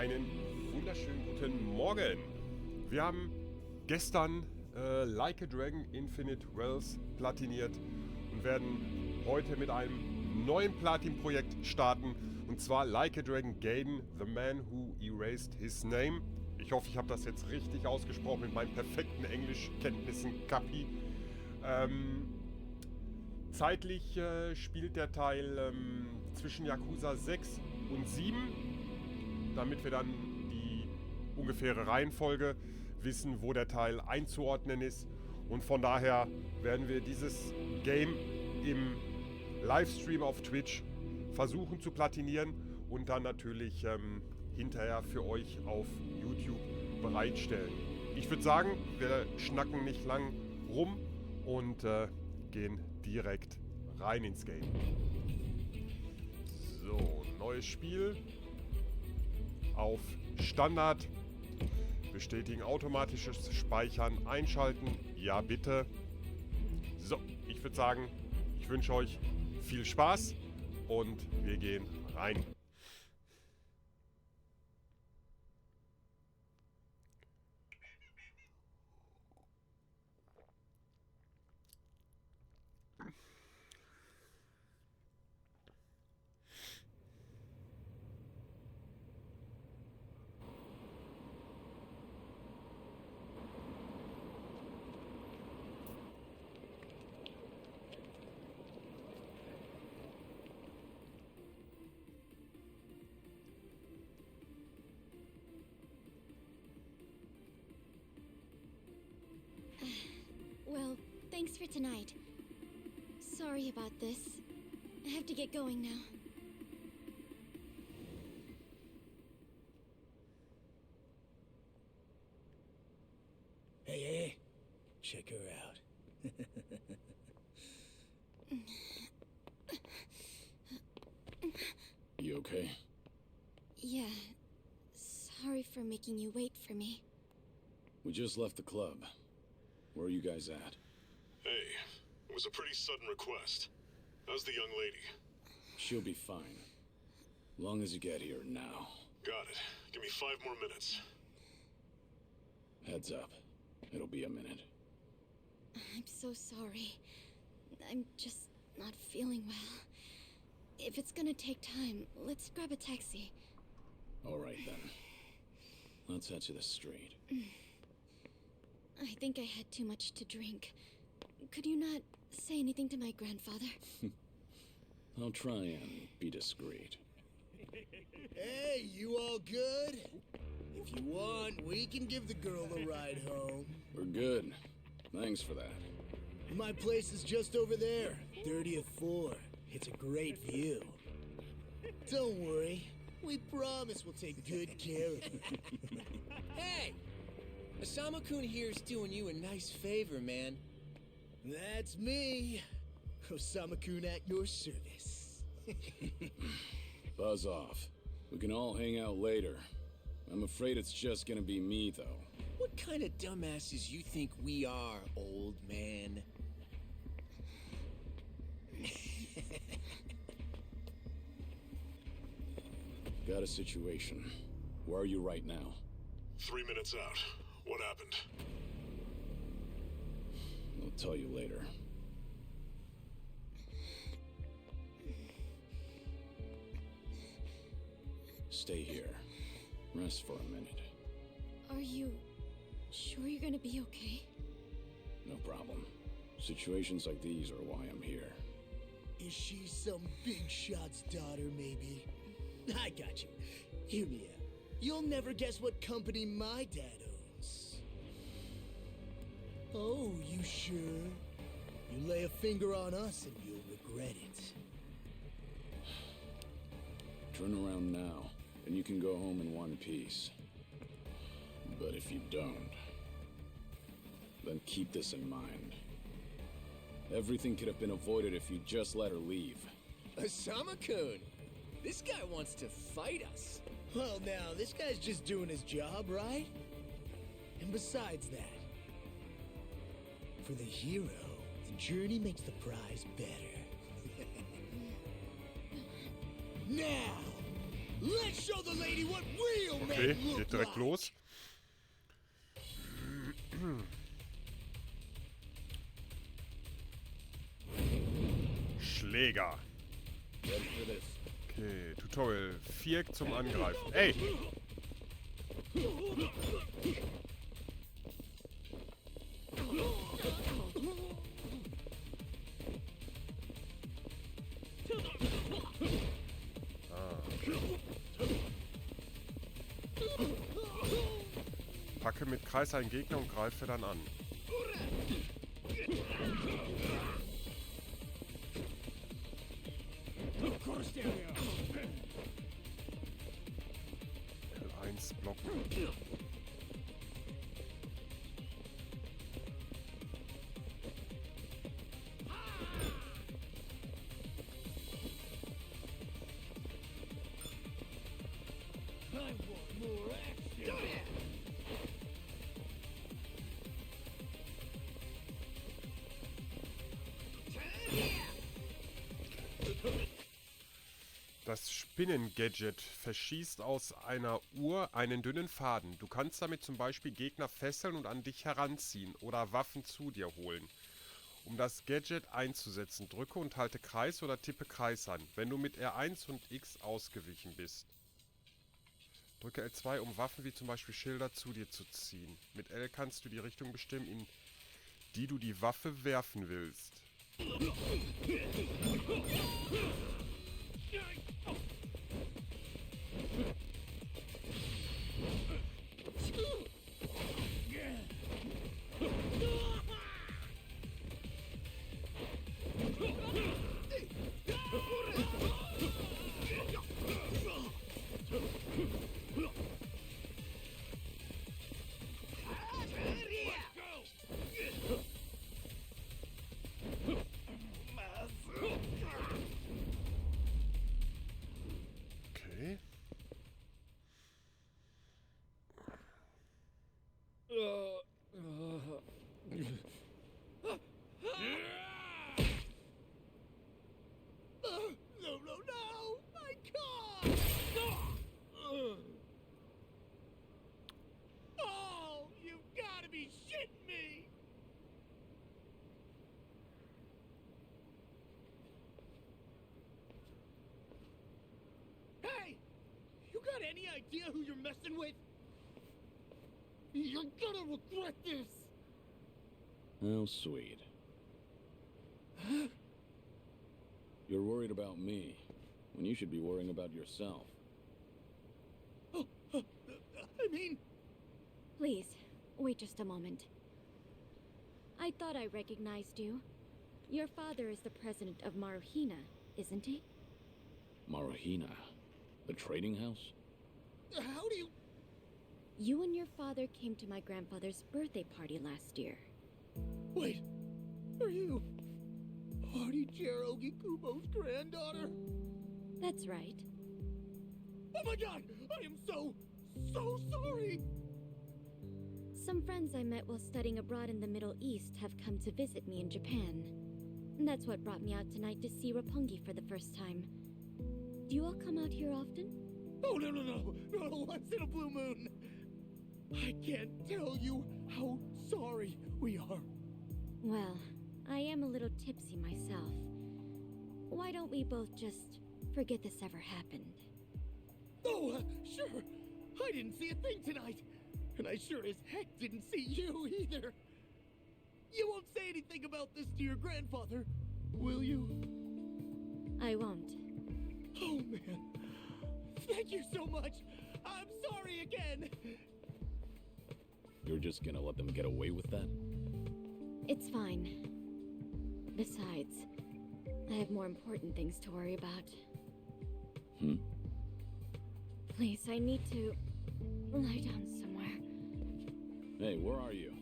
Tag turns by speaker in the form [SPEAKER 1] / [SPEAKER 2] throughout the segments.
[SPEAKER 1] einen wunderschönen guten Morgen. Wir haben gestern Like a Dragon Infinite Wells platiniert und werden heute mit einem neuen Platin-Projekt starten. Und zwar Like a Dragon Gaiden, The Man Who Erased His Name. Ich hoffe, ich habe das jetzt richtig ausgesprochen mit meinen perfekten Englischkenntnissen, Kapi. Zeitlich spielt der Teil zwischen Yakuza 6 und 7, damit wir dann die ungefähre Reihenfolge wissen, wo der Teil einzuordnen ist. Und von daher werden wir dieses Game im Livestream auf Twitch versuchen zu platinieren und dann natürlich hinterher für euch auf YouTube bereitstellen. Ich würde sagen, wir schnacken nicht lang rum und gehen direkt rein ins Game. So, neues Spiel. Auf Standard. Bestätigen automatisches Speichern. Einschalten. Ja, bitte. So, ich würde sagen, ich wünsche euch viel Spaß und wir gehen rein.
[SPEAKER 2] Well, thanks for tonight. Sorry about this. I have to get going now.
[SPEAKER 3] Hey, check her out.
[SPEAKER 4] You okay?
[SPEAKER 2] Yeah. Sorry for making you wait for me.
[SPEAKER 4] We just left the club. Where are you guys at?
[SPEAKER 5] Hey, it was a pretty sudden request. How's the young lady?
[SPEAKER 4] She'll be fine. Long as you get here now.
[SPEAKER 5] Got it. Give me 5 more minutes.
[SPEAKER 4] Heads up. It'll be a minute.
[SPEAKER 2] I'm so sorry. I'm just not feeling well. If it's gonna take time, let's grab a taxi.
[SPEAKER 4] All right then. Let's head to the street.
[SPEAKER 2] I think I had too much to drink. Could you not say anything to my grandfather?
[SPEAKER 4] I'll try and be discreet.
[SPEAKER 3] Hey, you all good? If you want, we can give the girl a ride home.
[SPEAKER 4] We're good. Thanks for that.
[SPEAKER 3] My place is just over there, 30th floor. It's a great view. Don't worry, we promise we'll take good care of her.
[SPEAKER 6] Hey! Osama-kun here's doing you a nice favor, man.
[SPEAKER 3] That's me. Osama-kun at your service.
[SPEAKER 4] Buzz off. We can all hang out later. I'm afraid it's just gonna be me, though.
[SPEAKER 6] What kind of dumbasses you think we are, old man?
[SPEAKER 4] Got a situation. Where are you right now?
[SPEAKER 5] 3 minutes out. What happened?
[SPEAKER 4] I'll tell you later. Stay here. Rest for a minute.
[SPEAKER 2] Are you sure you're gonna be okay?
[SPEAKER 4] No problem. Situations like these are why I'm here.
[SPEAKER 3] Is she some big shot's daughter, maybe? I got you. Hear me out. You'll never guess what company my dad owns. Oh, you sure? You lay a finger on us and you'll regret it.
[SPEAKER 4] Turn around now, and you can go home in one piece. But if you don't, then keep this in mind. Everything could have been avoided if you just let her leave.
[SPEAKER 6] Osama-kun! This guy wants to fight us.
[SPEAKER 3] Well, now, this guy's just doing his job, right? And besides that, for the hero, the journey makes the prize better. Now, let's show the lady what real
[SPEAKER 1] Okay, geht direkt los. Schläger. Okay, Tutorial. Viereck zum Angreifen. Ey! Packe mit Kreis einen Gegner und greife dann an. L1 blocken. Das Spinnen-Gadget verschießt aus einer Uhr einen dünnen Faden. Du kannst damit zum Beispiel Gegner fesseln und an dich heranziehen oder Waffen zu dir holen. Um das Gadget einzusetzen, drücke und halte Kreis oder tippe Kreis an, wenn du mit R1 und X ausgewichen bist. Drücke L2, um Waffen wie zum Beispiel Schilder zu dir zu ziehen. Mit L kannst du die Richtung bestimmen, in die du die Waffe werfen willst. Okay.
[SPEAKER 3] No, my God! Oh, you've got to be shitting me! Hey! You got any idea who you're messing with? You're gonna regret this!
[SPEAKER 4] How sweet. You're worried about me, when you should be worrying about yourself.
[SPEAKER 3] I mean...
[SPEAKER 2] Please, wait just a moment. I thought I recognized you. Your father is the president of Maruhina, isn't he?
[SPEAKER 4] Maruhina? The trading house?
[SPEAKER 3] How do you...
[SPEAKER 2] You and your father came to my grandfather's birthday party last year.
[SPEAKER 3] Wait, are you... GER Kubo's granddaughter?
[SPEAKER 2] That's right.
[SPEAKER 3] Oh my God! I am so sorry!
[SPEAKER 2] Some friends I met while studying abroad in the Middle East have come to visit me in Japan. And that's what brought me out tonight to see Roppongi for the first time. Do you all come out here often?
[SPEAKER 3] Oh, no, once in a blue moon! I can't tell you how sorry we are.
[SPEAKER 2] Well, I am a little tipsy myself. Why don't we both just forget this ever happened?
[SPEAKER 3] Oh, sure. I didn't see a thing tonight. And I sure as heck didn't see you either. You won't say anything about this to your grandfather, will you?
[SPEAKER 2] I won't.
[SPEAKER 3] Oh, man. Thank you so much. I'm sorry again.
[SPEAKER 4] You're just gonna let them get away with that?
[SPEAKER 2] It's fine. Besides, I have more important things to worry about. Please, I need to lie down somewhere.
[SPEAKER 4] Hey, where are you?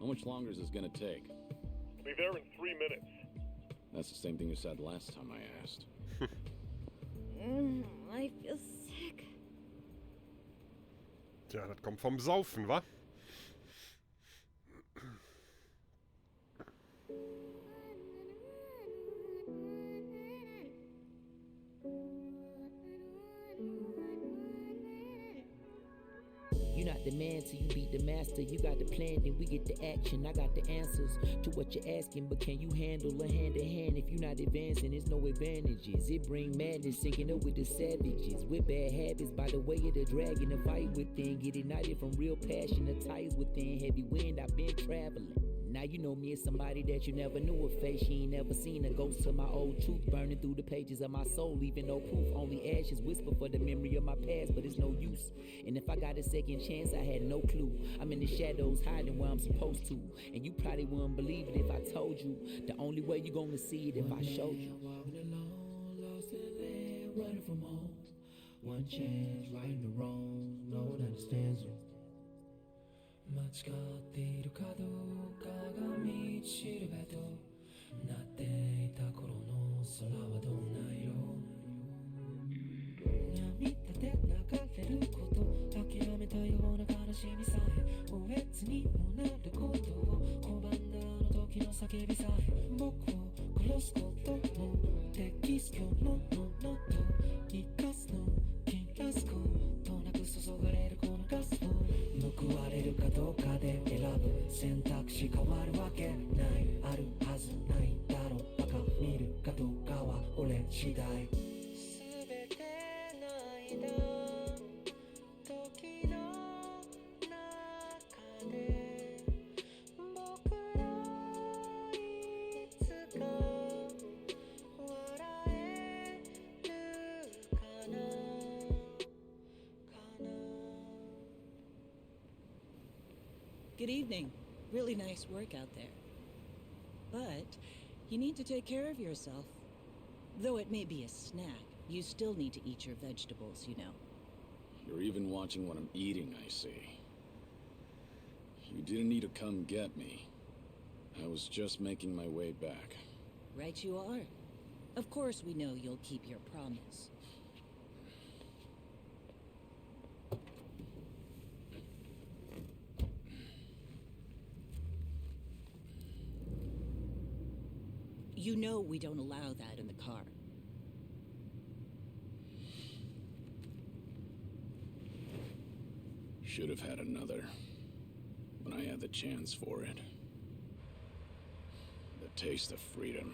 [SPEAKER 4] How much longer is this gonna take?
[SPEAKER 5] Be there in 3 minutes.
[SPEAKER 4] That's the same thing you said last time I asked.
[SPEAKER 2] I feel sick.
[SPEAKER 1] Tja, das kommt vom Saufen, wa?
[SPEAKER 7] You're not the man till you beat the master. You got the plan, then we get the action. I got the answers to what you're asking, but can you handle a hand to hand? If you're not advancing, there's no advantages. It bring madness, sinking up with the savages, with bad habits. By the way of the dragon, the fight within, get ignited from real passion. The ties within, heavy wind. I've been traveling. Now you know me as somebody that you never knew a face. She ain't never seen a ghost of my old truth burning through the pages of my soul, leaving no proof. Only ashes whisper for the memory of my past, but it's no use. And if I got a second chance, I had no clue. I'm in the shadows hiding where I'm supposed to. And you probably wouldn't believe it if I told you. The only way you gonna see it if I showed you. Walking alone, lost in land, running from home. One chance, right and wrong, no one understands me. 間違っているかどうかが道しるべとなっていた頃の空はどんな色涙で流れること諦めたような悲しみさえおえつにもなることを拒んだあの時の叫びさえ僕を殺すことも敵す今日のものと生かすの切らすことなく注がれるこのガスを報われるかどうかで選ぶ選択肢変わるわけないあるはずないだろうバカ見るかどうかは俺次第全ての間時の中で僕らいつか笑えるかな
[SPEAKER 8] Good evening. Really nice work out there. But you need to take care of yourself. Though it may be a snack, you still need to eat your vegetables, you know.
[SPEAKER 4] You're even watching what I'm eating, I see. You didn't need to come get me. I was just making my way back.
[SPEAKER 8] Right you are. Of course we know you'll keep your promise. You know we don't allow that in the car.
[SPEAKER 4] Should have had another, when I had the chance for it. The taste of freedom.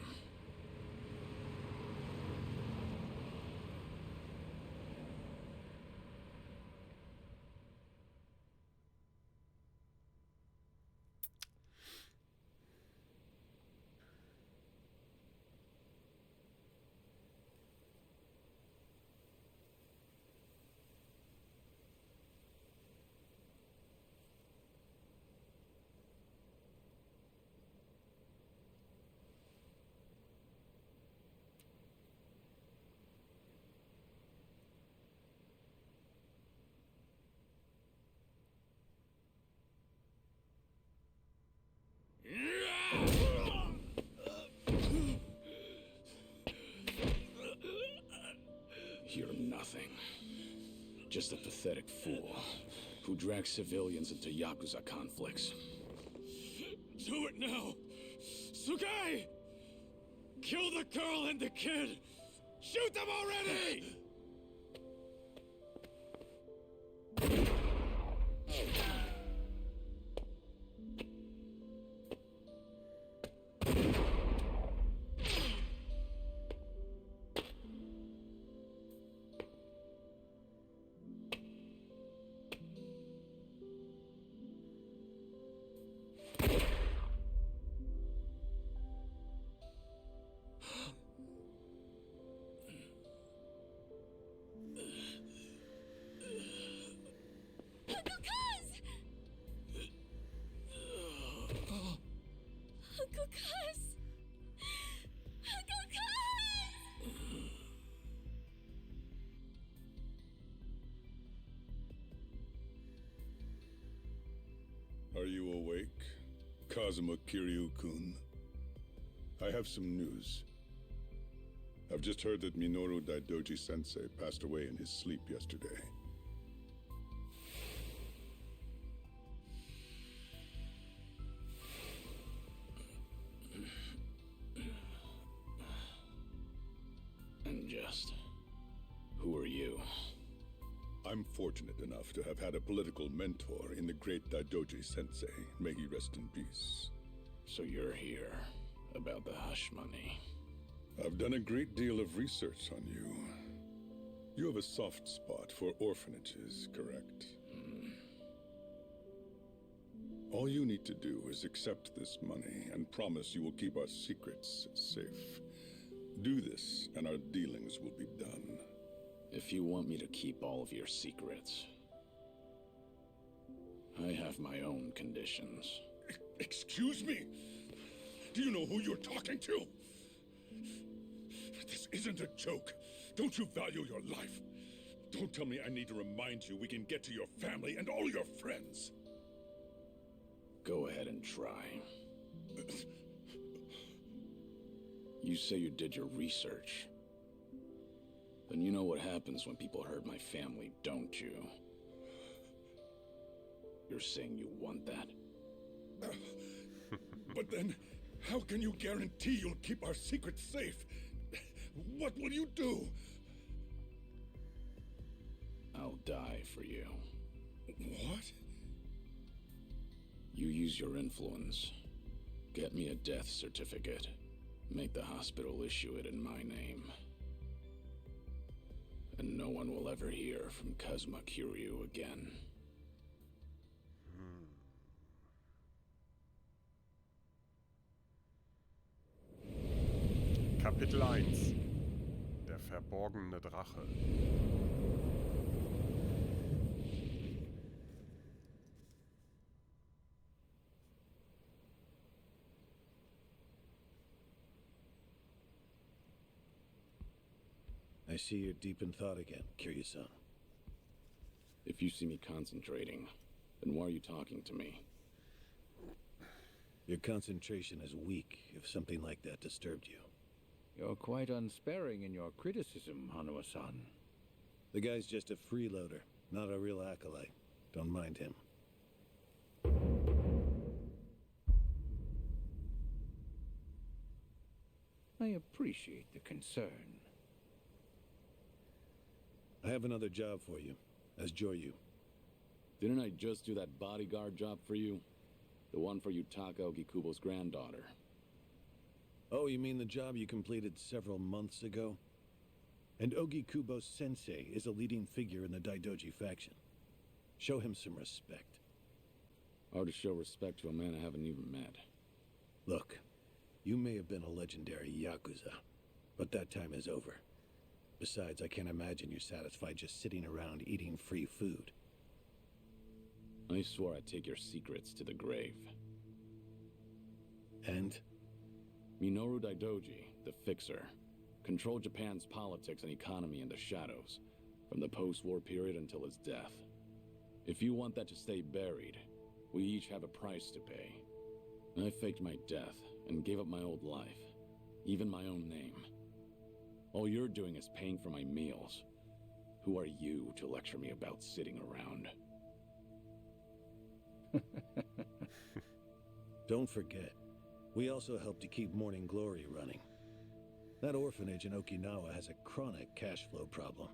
[SPEAKER 4] You're nothing. Just a pathetic fool who drags civilians into Yakuza conflicts.
[SPEAKER 5] Do it now! Sugai! Kill the girl and the kid! Shoot them already!
[SPEAKER 9] Are you awake, Kazuma Kiryu-kun? I have some news. I've just heard that Minoru Daidoji-sensei passed away in his sleep yesterday.
[SPEAKER 4] And just... who are you?
[SPEAKER 9] I'm fortunate enough to have had a political mentor in the great Daidoji Sensei. May he rest in peace.
[SPEAKER 4] So you're here about the hush money.
[SPEAKER 9] I've done a great deal of research on you. You have a soft spot for orphanages, correct? All you need to do is accept this money and promise you will keep our secrets safe. Do this, and our dealings will be done.
[SPEAKER 4] If you want me to keep all of your secrets, I have my own conditions.
[SPEAKER 9] Excuse me? Do you know who you're talking to? This isn't a joke. Don't you value your life? Don't tell me I need to remind you we can get to your family and all your friends.
[SPEAKER 4] Go ahead and try. You say you did your research. Then you know what happens when people hurt my family, don't you? You're saying you want that?
[SPEAKER 9] But then, how can you guarantee you'll keep our secrets safe? What will you do?
[SPEAKER 4] I'll die for you.
[SPEAKER 9] What?
[SPEAKER 4] You use your influence. Get me a death certificate. Make the hospital issue it in my name. And no one will ever hear from Kazuma Kiryu again.
[SPEAKER 1] Kapitel 1. Der verborgene Drache.
[SPEAKER 10] I see you're deep in thought again, Kiryu-san.
[SPEAKER 4] If you see me concentrating, then why are you talking to me?
[SPEAKER 10] Your concentration is weak if something like that disturbed you.
[SPEAKER 11] You're quite unsparing in your criticism, Hanuma-san.
[SPEAKER 10] The guy's just a freeloader, not a real acolyte. Don't mind him.
[SPEAKER 11] I appreciate the concern.
[SPEAKER 10] I have another job for you, as Joryu.
[SPEAKER 4] Didn't I just do that bodyguard job for you? The one for Yutaka Ogikubo's granddaughter.
[SPEAKER 10] Oh, you mean the job you completed several months ago? And Ogikubo Sensei is a leading figure in the Daidoji faction. Show him some respect.
[SPEAKER 4] Hard to show respect to a man I haven't even met.
[SPEAKER 10] Look, you may have been a legendary Yakuza, but that time is over. Besides, I can't imagine you're satisfied just sitting around eating free food.
[SPEAKER 4] I swore I'd take your secrets to the grave.
[SPEAKER 10] And?
[SPEAKER 4] Minoru Daidoji, the Fixer, controlled Japan's politics and economy in the shadows, from the post-war period until his death. If you want that to stay buried, we each have a price to pay. I faked my death and gave up my old life, even my own name. All you're doing is paying for my meals. Who are you to lecture me about sitting around?
[SPEAKER 10] Don't forget, we also help to keep Morning Glory running. That orphanage in Okinawa has a chronic cash flow problem.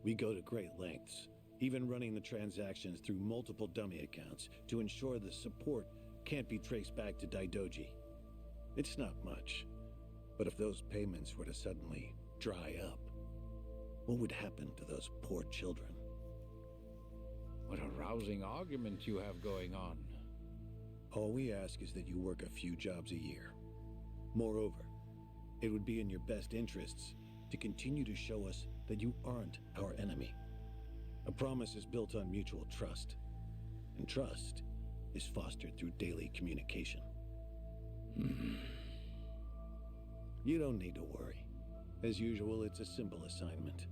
[SPEAKER 10] We go to great lengths, even running the transactions through multiple dummy accounts to ensure the support can't be traced back to Daidoji. It's not much, but if those payments were to suddenly dry up, what would happen to those poor children?
[SPEAKER 11] What a rousing argument you have going on.
[SPEAKER 10] All we ask is that you work a few jobs a year. Moreover, it would be in your best interests to continue to show us that you aren't our enemy. A promise is built on mutual trust, and trust is fostered through daily communication. You don't need to worry. As usual, it's a simple assignment.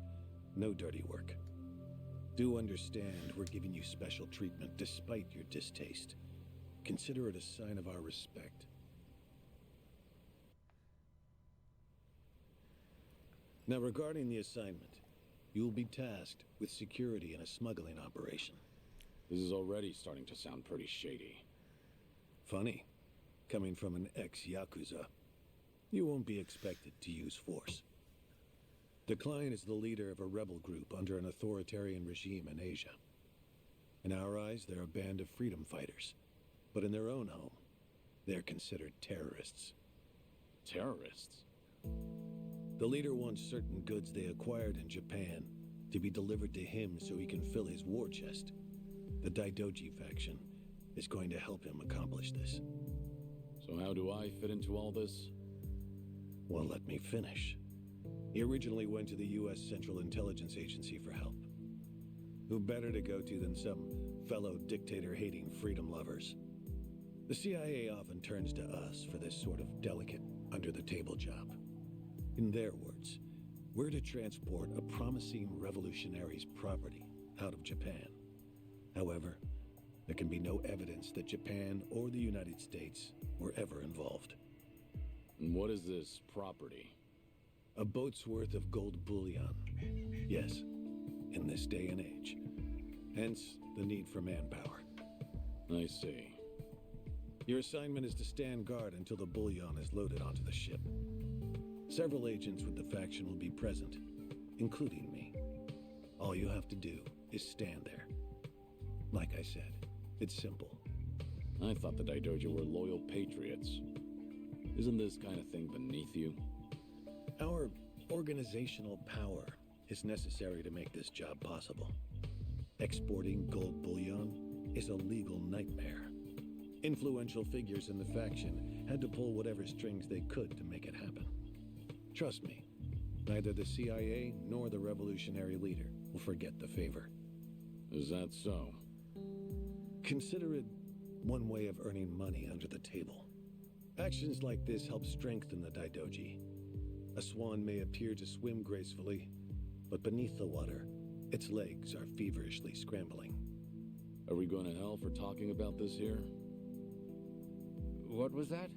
[SPEAKER 10] No dirty work. Do understand we're giving you special treatment despite your distaste. Consider it a sign of our respect. Now, regarding the assignment, you'll be tasked with security in a smuggling operation.
[SPEAKER 4] This is already starting to sound pretty shady.
[SPEAKER 10] Funny, coming from an ex-Yakuza. You won't be expected to use force. The client is the leader of a rebel group under an authoritarian regime in Asia. In our eyes, they're a band of freedom fighters. But in their own home, they're considered terrorists.
[SPEAKER 4] Terrorists?
[SPEAKER 10] The leader wants certain goods they acquired in Japan to be delivered to him so he can fill his war chest. The Daidoji faction is going to help him accomplish this.
[SPEAKER 4] So how do I fit into all this?
[SPEAKER 10] Well, let me finish. He originally went to the U.S. Central Intelligence Agency for help. Who better to go to than some fellow dictator-hating freedom lovers? The CIA often turns to us for this sort of delicate, under-the-table job. In their words, we're to transport a promising revolutionary's property out of Japan. However, there can be no evidence that Japan or the United States were ever involved.
[SPEAKER 4] And what is this property?
[SPEAKER 10] A boat's worth of gold bullion. Yes, in this day and age. Hence, the need for manpower.
[SPEAKER 4] I see.
[SPEAKER 10] Your assignment is to stand guard until the bullion is loaded onto the ship. Several agents with the faction will be present, including me. All you have to do is stand there. Like I said, it's simple.
[SPEAKER 4] I thought the Daidoji were loyal patriots. Isn't this kind of thing beneath you?
[SPEAKER 10] Our organizational power is necessary to make this job possible. Exporting gold bullion is a legal nightmare. Influential figures in the faction had to pull whatever strings they could to make it happen. Trust me, neither the CIA nor the revolutionary leader will forget the favor.
[SPEAKER 4] Is that so?
[SPEAKER 10] Consider it one way of earning money under the table. Actions like this help strengthen the Daidoji. A swan may appear to swim gracefully, but beneath the water, its legs are feverishly scrambling.
[SPEAKER 4] Are we going to hell for talking about this here?
[SPEAKER 11] What was that?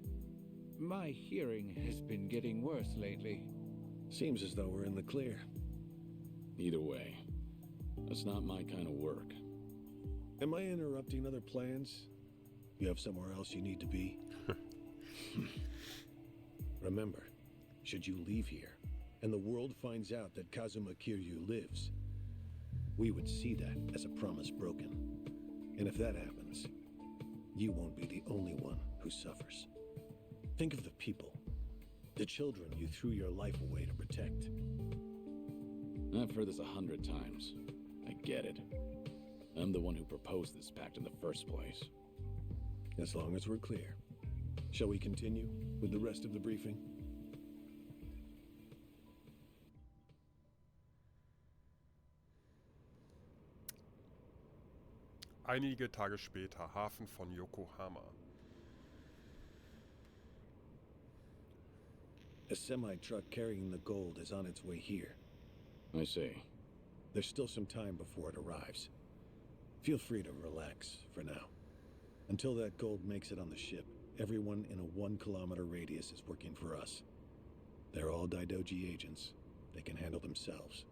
[SPEAKER 11] My hearing has been getting worse lately.
[SPEAKER 10] Seems as though we're in the clear.
[SPEAKER 4] Either way, that's not my kind of work.
[SPEAKER 10] Am I interrupting other plans? You have somewhere else you need to be? Remember, should you leave here, and the world finds out that Kazuma Kiryu lives, we would see that as a promise broken. And if that happens, you won't be the only one who suffers. Think of the people, the children you threw your life away to protect.
[SPEAKER 4] I've heard this 100 times. I get it. I'm the one who proposed this pact in the first place.
[SPEAKER 10] As long as we're clear. Shall we continue with the rest of the briefing?
[SPEAKER 1] Einige Tage später, Hafen von Yokohama.
[SPEAKER 10] A semi-truck carrying the gold is on its way here.
[SPEAKER 4] I see.
[SPEAKER 10] There's still some time before it arrives. Feel free to relax for now. Until that gold makes it on the ship, everyone in a 1-kilometer radius is working for us. They're all Daidoji agents. They can handle themselves.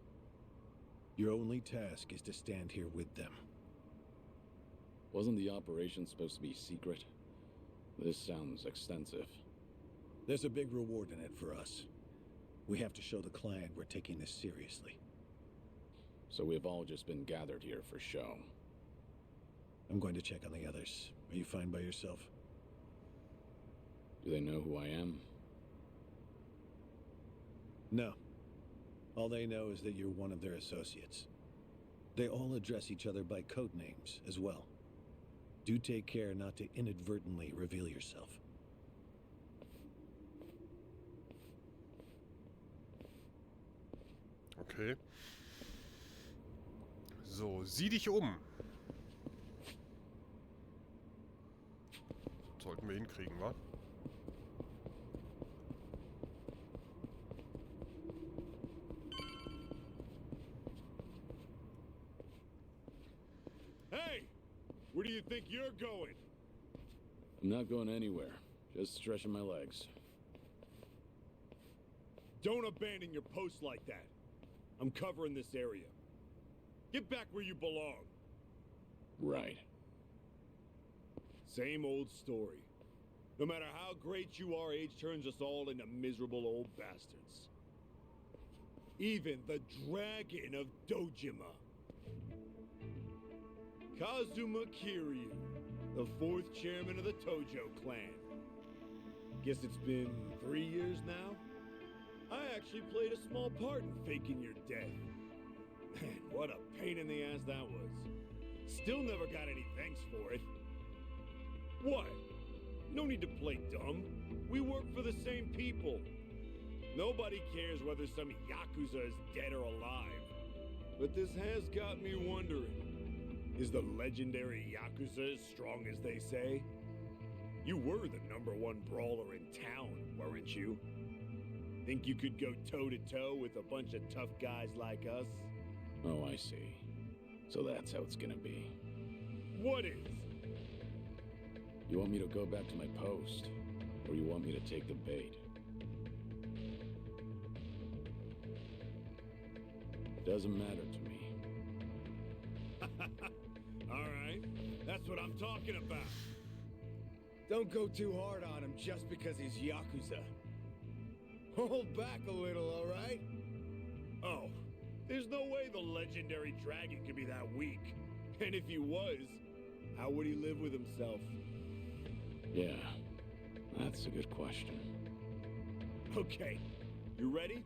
[SPEAKER 10] Your only task is to stand here with them.
[SPEAKER 4] Wasn't the operation supposed to be secret? This sounds extensive.
[SPEAKER 10] There's a big reward in it for us. We have to show the client we're taking this seriously.
[SPEAKER 4] So we've all just been gathered here for show.
[SPEAKER 10] I'm going to check on the others. Are you fine by yourself?
[SPEAKER 4] Do they know who I am?
[SPEAKER 10] No. All they know is that you're one of their associates. They all address each other by code names as well. Do take care not to inadvertently reveal yourself.
[SPEAKER 1] Okay. So, sieh dich um. Sollten wir hinkriegen, wa?
[SPEAKER 5] Hey! Where do you think you're going?
[SPEAKER 4] I'm not going anywhere. Just stretching my legs.
[SPEAKER 5] Don't abandon your post like that. I'm covering this area. Get back where you belong.
[SPEAKER 4] Right.
[SPEAKER 5] Same old story. No matter how great you are, age turns us all into miserable old bastards.
[SPEAKER 3] even the Dragon of Dojima. Kazuma Kiryu, the 4th chairman of the Tojo clan. Guess it's been 3 years now? I actually played a small part in faking your death. Man, what a pain in the ass that was. Still never got any thanks for it. What? No need to play dumb. We work for the same people. Nobody cares whether some Yakuza is dead or alive. But this has got me wondering. Is the legendary Yakuza as strong as they say? You were the #1 brawler in town, weren't you? Think you could go toe-to-toe with a bunch of tough guys like us?
[SPEAKER 4] Oh, I see. So that's how it's gonna be.
[SPEAKER 3] What is?
[SPEAKER 4] You want me to go back to my post, or you want me to take the bait? Doesn't matter to me.
[SPEAKER 3] Alright, that's what I'm talking about. Don't go too hard on him just because he's Yakuza. Hold back a little, alright? Oh, there's no way the legendary dragon could be that weak. And if he was, how would he live with himself?
[SPEAKER 4] Yeah, that's a good question.
[SPEAKER 3] Okay, you ready?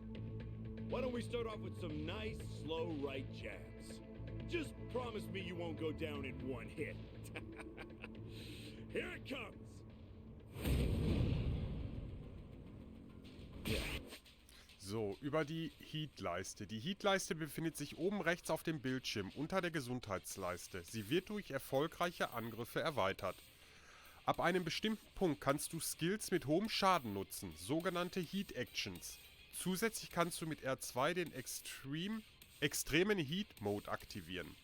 [SPEAKER 3] Why don't we start off with some nice, slow right jabs? Just promise me you won't go down in one hit. Here it comes!
[SPEAKER 1] So, über die Heat-Leiste. Die Heat-Leiste befindet sich oben rechts auf dem Bildschirm unter der Gesundheitsleiste. Sie wird durch erfolgreiche Angriffe erweitert. Ab einem bestimmten Punkt kannst du Skills mit hohem Schaden nutzen, sogenannte Heat-Actions. Zusätzlich kannst du mit R2 den extremen Heat-Mode aktivieren.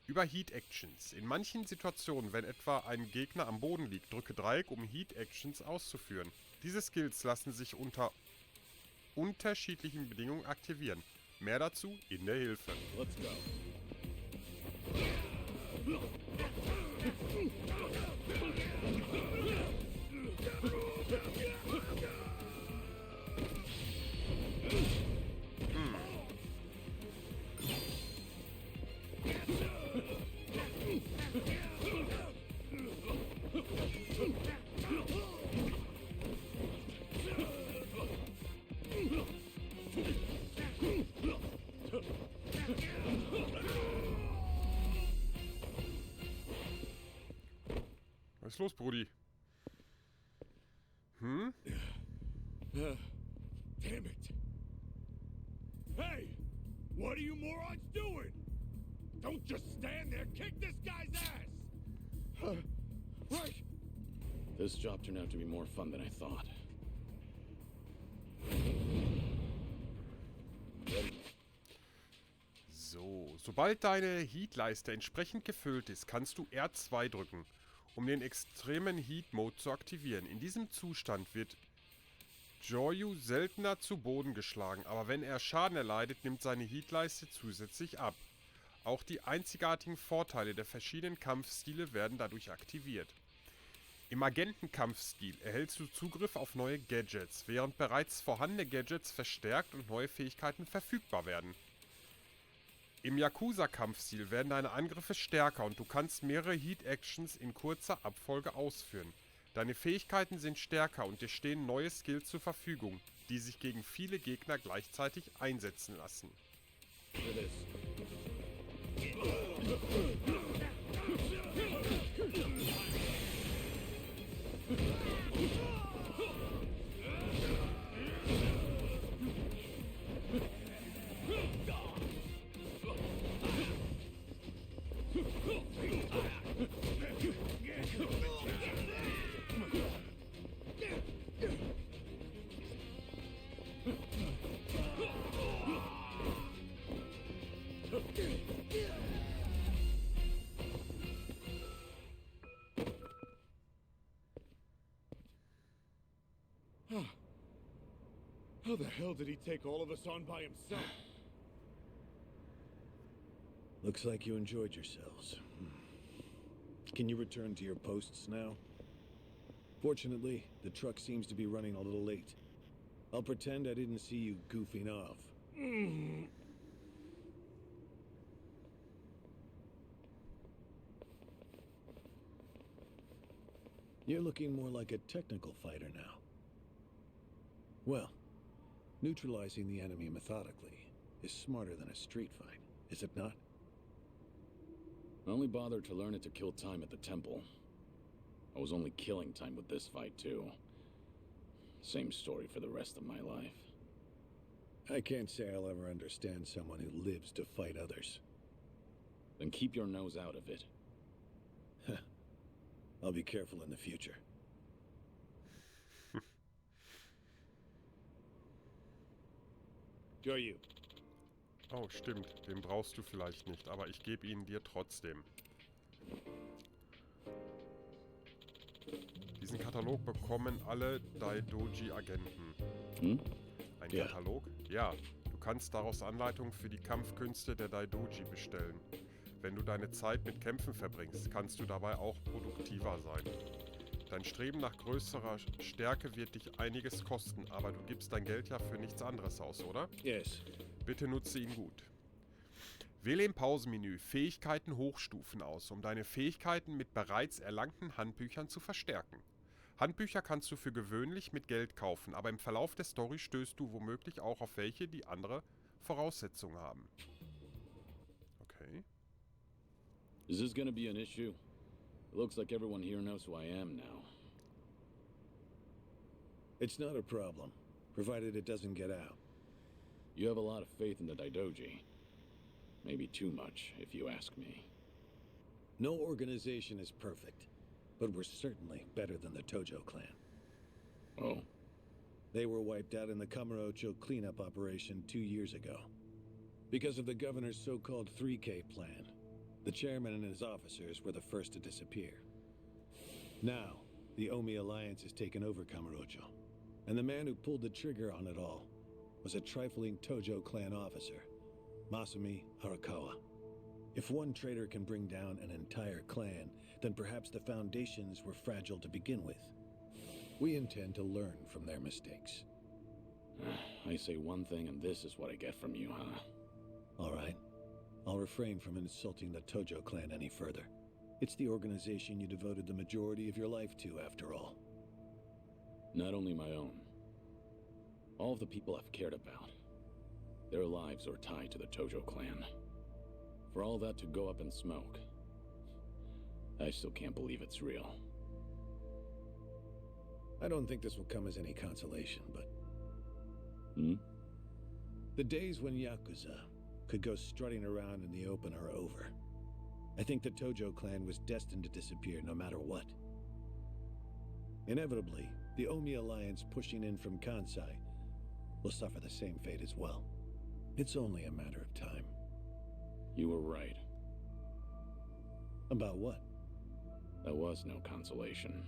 [SPEAKER 1] Über Heat-Actions. In manchen Situationen, wenn etwa ein Gegner am Boden liegt, drücke Dreieck, um Heat-Actions auszuführen. Diese Skills lassen sich unter unterschiedlichen Bedingungen aktivieren. Mehr dazu in der Hilfe.
[SPEAKER 3] Let's go.
[SPEAKER 1] Was ist los, Brudi? Hm?
[SPEAKER 3] Damn it. Hey! What are you morons doing? Don't just stand there, kick this guy's ass! Right!
[SPEAKER 4] This job turned out to be more fun than I thought.
[SPEAKER 1] So, sobald deine Heat-Leiste entsprechend gefüllt ist, kannst du R2 drücken, um den extremen Heat-Mode zu aktivieren. In diesem Zustand wird Joryu seltener zu Boden geschlagen, aber wenn er Schaden erleidet, nimmt seine Heat-Leiste zusätzlich ab. Auch die einzigartigen Vorteile der verschiedenen Kampfstile werden dadurch aktiviert. Im Agentenkampfstil erhältst du Zugriff auf neue Gadgets, während bereits vorhandene Gadgets verstärkt und neue Fähigkeiten verfügbar werden. Im Yakuza-Kampfstil werden deine Angriffe stärker und du kannst mehrere Heat-Actions in kurzer Abfolge ausführen. Deine Fähigkeiten sind stärker und dir stehen neue Skills zur Verfügung, die sich gegen viele Gegner gleichzeitig einsetzen lassen.
[SPEAKER 3] How the hell did he take all of us on by himself?
[SPEAKER 10] Looks like you enjoyed yourselves. Can you return to your posts now? Fortunately, the truck seems to be running a little late. I'll pretend I didn't see you goofing off. You're looking more like a technical fighter now. Well, neutralizing the enemy methodically is smarter than a street fight, is it not?
[SPEAKER 4] I only bothered to learn it to kill time at the temple. I was only killing time with this fight, too. Same story for the rest of my life.
[SPEAKER 10] I can't say I'll ever understand someone who lives to fight others.
[SPEAKER 4] Then keep your nose out of it.
[SPEAKER 10] I'll be careful in the future.
[SPEAKER 5] Kiryu.
[SPEAKER 1] Oh, stimmt. Den brauchst du vielleicht nicht, aber ich gebe ihn dir trotzdem. Diesen Katalog bekommen alle Daidoji-Agenten. Ein Katalog? Ja. Du kannst daraus Anleitungen für die Kampfkünste der Daidoji bestellen. Wenn du deine Zeit mit Kämpfen verbringst, kannst du dabei auch produktiver sein. Dein Streben nach größerer Stärke wird dich einiges kosten, aber du gibst dein Geld ja für nichts anderes aus, oder?
[SPEAKER 10] Yes.
[SPEAKER 1] Bitte nutze ihn gut. Wähle im Pausenmenü Fähigkeiten hochstufen aus, um deine Fähigkeiten mit bereits erlangten Handbüchern zu verstärken. Handbücher kannst du für gewöhnlich mit Geld kaufen, aber im Verlauf der Story stößt du womöglich auch auf welche, die andere Voraussetzungen haben. Okay.
[SPEAKER 4] Is this gonna be an issue? It looks like everyone here knows who I am now.
[SPEAKER 10] It's not a problem, provided it doesn't get out.
[SPEAKER 4] You have a lot of faith in the Daidoji. Maybe too much, if you ask me.
[SPEAKER 10] No organization is perfect, but we're certainly better than the Tojo clan.
[SPEAKER 4] Oh?
[SPEAKER 10] They were wiped out in the Kamurocho cleanup operation 2 years ago. Because of the governor's so-called 3K plan, the chairman and his officers were the first to disappear. Now, the Omi Alliance has taken over Kamurocho, and the man who pulled the trigger on it all was a trifling Tojo clan officer, Masumi Harakawa. If one traitor can bring down an entire clan, then perhaps the foundations were fragile to begin with. We intend to learn from their mistakes.
[SPEAKER 4] I say one thing and this is what I get from you, huh?
[SPEAKER 10] All right. I'll refrain from insulting the Tojo clan any further. It's the organization you devoted the majority of your life to, after all.
[SPEAKER 4] Not only my own. All of the people I've cared about. Their lives are tied to the Tojo clan. For all that to go up in smoke, I still can't believe it's real.
[SPEAKER 10] I don't think this will come as any consolation, but... The days when Yakuza could go strutting around in the open are over. I think the Tojo clan was destined to disappear no matter what. Inevitably, the Omi Alliance pushing in from Kansai will suffer the same fate as well. It's only a matter of time.
[SPEAKER 4] You were right.
[SPEAKER 10] About what?
[SPEAKER 4] There was no consolation.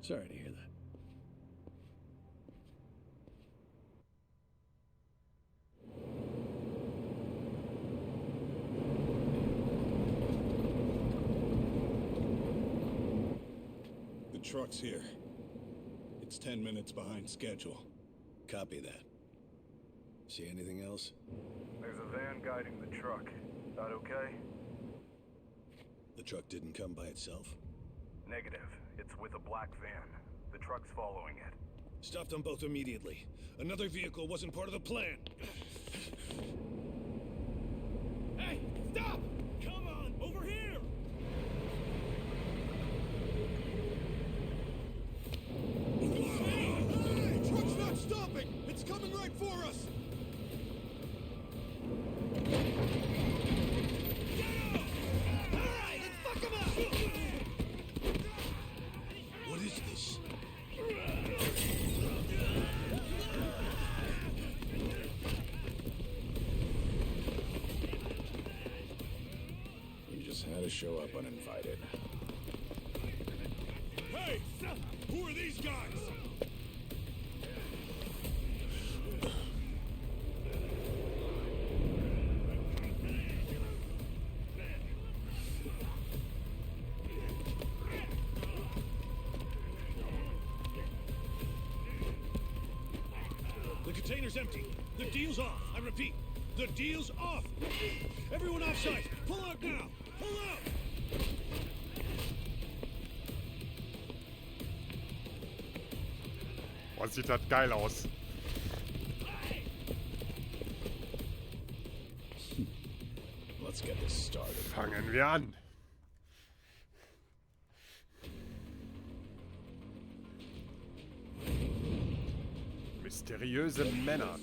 [SPEAKER 10] Sorry to hear that.
[SPEAKER 5] The truck's here. It's 10 minutes behind schedule.
[SPEAKER 10] Copy that. See anything else?
[SPEAKER 12] There's a van guiding the truck. That okay?
[SPEAKER 10] The truck didn't come by itself?
[SPEAKER 12] Negative. It's with a black van. The truck's following it.
[SPEAKER 5] Stop them both immediately. Another vehicle wasn't part of the plan. Hey, stop! Come on, over here! Hey, truck's not stopping! It's coming right for us! What is this?
[SPEAKER 4] You just had to show up uninvited.
[SPEAKER 5] Hey! Who are these guys? container's empty. The deal's off. I repeat, the deal's off. Everyone offside. Pull out now. Pull out.
[SPEAKER 1] Boah, sieht das geil aus.
[SPEAKER 4] Let's get this started.
[SPEAKER 1] Fangen wir an. Mysteriöse Männer.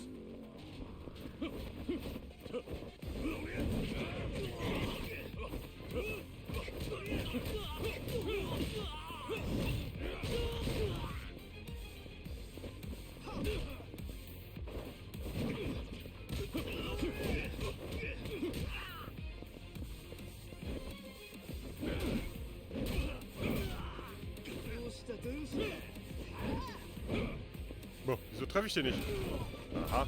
[SPEAKER 1] Boah, wieso treffe ich den nicht? Aha.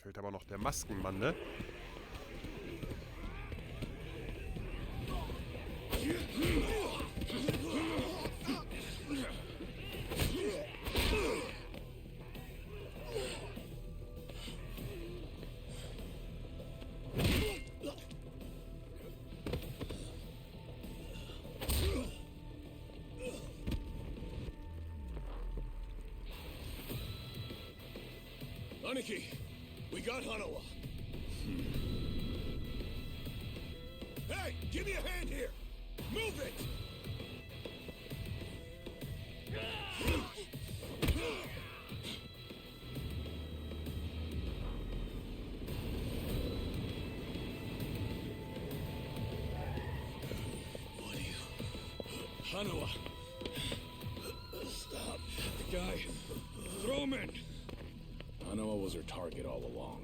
[SPEAKER 1] Fehlt aber noch der Maskenmann, ne?
[SPEAKER 5] Aniki, we got Hanawa. Hey, give me a hand here. Move it. What are you? Hanawa. Stop. The guy. Throw him in.
[SPEAKER 4] Hanawa was her target all along,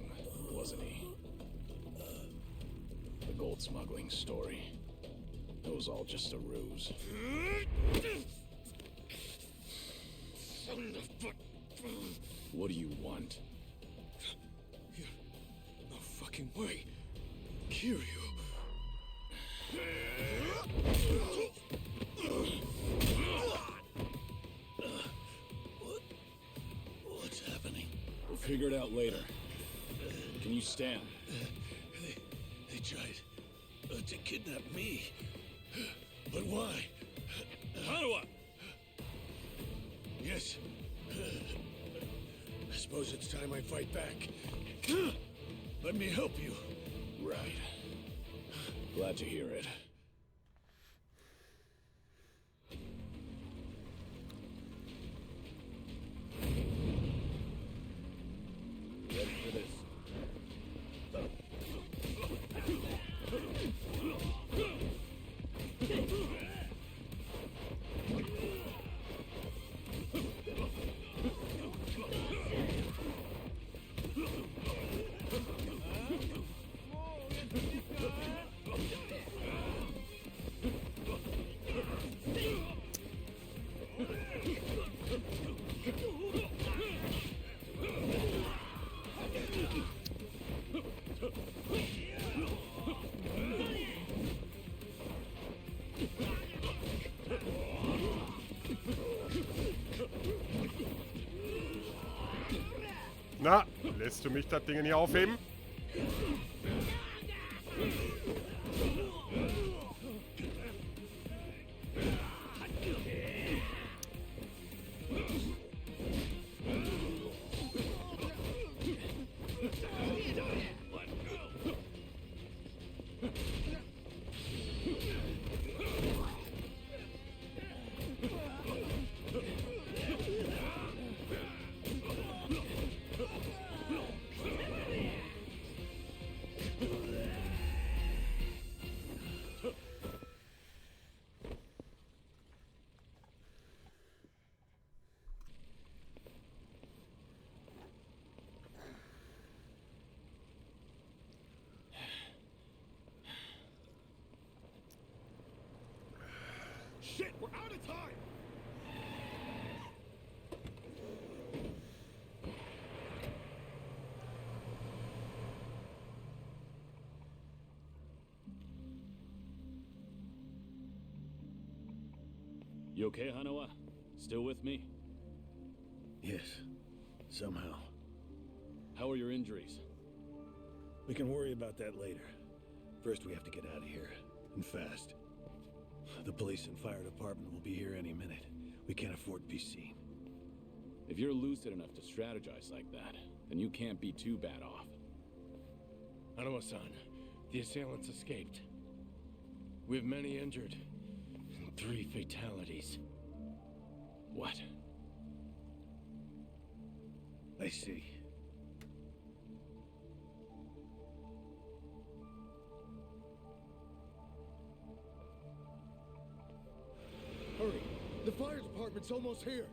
[SPEAKER 4] wasn't he? The gold smuggling story. It was all just a ruse. What do you want?
[SPEAKER 5] No fucking way. Kiryu.
[SPEAKER 3] What's happening?
[SPEAKER 4] We'll figure it out later. Can you stand?
[SPEAKER 3] They tried to kidnap me. But why?
[SPEAKER 5] Hanawa!
[SPEAKER 3] Yes. I suppose it's time I fight back. Let me help you.
[SPEAKER 4] Right. Glad to hear it.
[SPEAKER 5] Ready for this?
[SPEAKER 1] Na, lässt du mich das Ding hier aufheben?
[SPEAKER 4] You okay, Hanawa? Still with me?
[SPEAKER 10] Yes, somehow.
[SPEAKER 4] How are your injuries?
[SPEAKER 10] We can worry about that later. First, we have to get out of here, and fast. The police and fire department will be here any minute. We can't afford to be seen.
[SPEAKER 4] If you're lucid enough to strategize like that, then you can't be too bad off.
[SPEAKER 5] Hanawa-san, the assailants escaped. We have many injured, and 3 fatalities.
[SPEAKER 4] What?
[SPEAKER 10] I see.
[SPEAKER 3] Hurry! The fire department's almost here!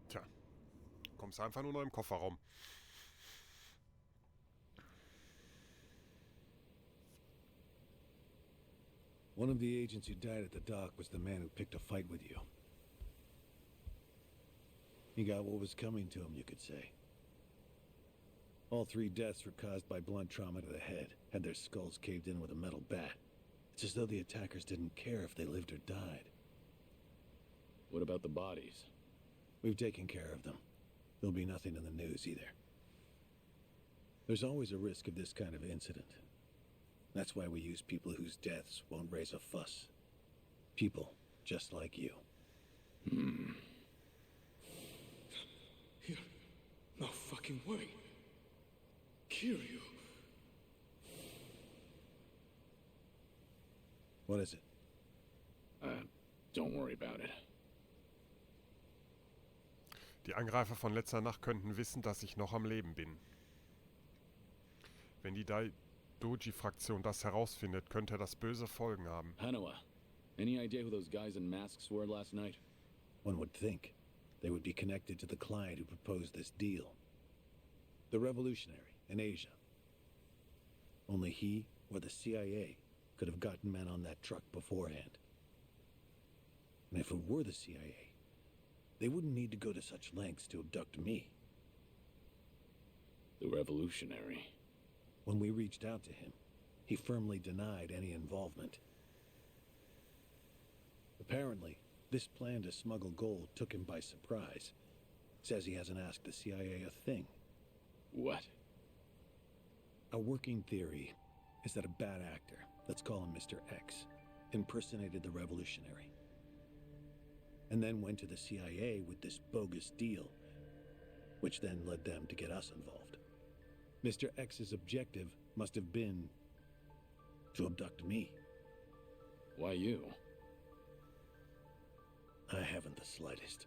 [SPEAKER 1] Tja, kommst einfach nur noch im Kofferraum.
[SPEAKER 10] One of the agents who died at the dock was the man who picked a fight with you. He got what was coming to him, you could say. All 3 deaths were caused by blunt trauma to the head, had their skulls caved in with a metal bat. It's as though the attackers didn't care if they lived or died.
[SPEAKER 4] What about the bodies?
[SPEAKER 10] We've taken care of them. There'll be nothing in the news either. There's always a risk of this kind of incident. That's why we use people whose deaths won't raise a fuss. People just like you.
[SPEAKER 5] No fucking way. Kiryu.
[SPEAKER 10] What is it?
[SPEAKER 4] Don't worry about it.
[SPEAKER 1] Die Angreifer von letzter Nacht könnten wissen, dass ich noch am Leben bin. Wenn die Doji-Fraktion das herausfindet, könnte das böse Folgen haben.
[SPEAKER 4] Hanawa, any idea who those guys in masks were last night?
[SPEAKER 10] One would think they would be connected to the client who proposed this deal. The revolutionary in Asia. Only he or the CIA could have gotten men on that truck beforehand. And if it were the CIA, they wouldn't need to go to such lengths to abduct me.
[SPEAKER 4] The revolutionary.
[SPEAKER 10] When we reached out to him, he firmly denied any involvement. Apparently, this plan to smuggle gold took him by surprise. Says he hasn't asked the CIA a thing.
[SPEAKER 4] What?
[SPEAKER 10] Our working theory is that a bad actor, let's call him Mr. X, impersonated the revolutionary. And then went to the CIA with this bogus deal, which then led them to get us involved. Mr. X's objective must have been to abduct me.
[SPEAKER 4] Why you?
[SPEAKER 10] I haven't the slightest.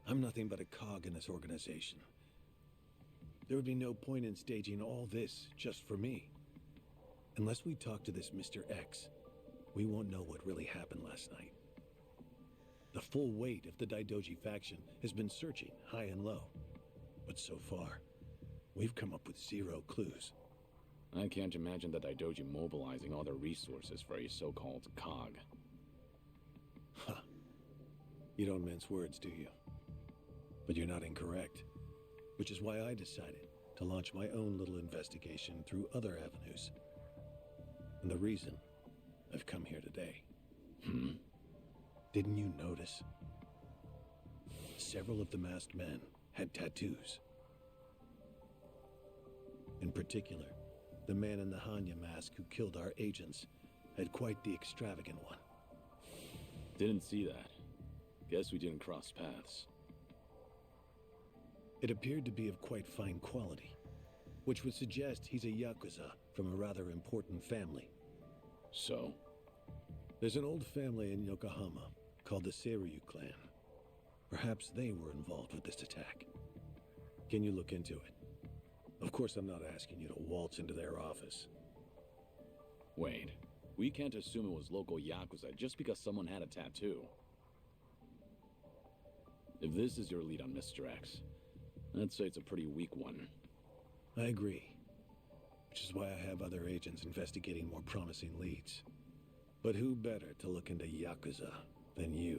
[SPEAKER 10] I'm nothing but a cog in this organization. There would be no point in staging all this just for me. Unless we talk to this Mr. X, we won't know what really happened last night. The full weight of the Daidoji faction has been searching high and low. But so far, we've come up with 0 clues.
[SPEAKER 4] I can't imagine the Daidoji mobilizing all their resources for a so-called cog.
[SPEAKER 10] Huh. You don't mince words, do you? But you're not incorrect. Which is why I decided to launch my own little investigation through other avenues. And the reason I've come here today. Didn't you notice? Several of the masked men had tattoos. In particular, the man in the Hanya mask who killed our agents had quite the extravagant one.
[SPEAKER 4] Didn't see that. Guess we didn't cross paths.
[SPEAKER 10] It appeared to be of quite fine quality, which would suggest he's a Yakuza from a rather important family.
[SPEAKER 4] So?
[SPEAKER 10] There's an old family in Yokohama called the Seiryu clan. Perhaps they were involved with this attack. Can you look into it? Of course, I'm not asking you to waltz into their office.
[SPEAKER 4] Wait, we can't assume it was local Yakuza just because someone had a tattoo. If this is your lead on Mr. X, I'd say it's a pretty weak one.
[SPEAKER 10] I agree. Which is why I have other agents investigating more promising leads. But who better to look into Yakuza than you?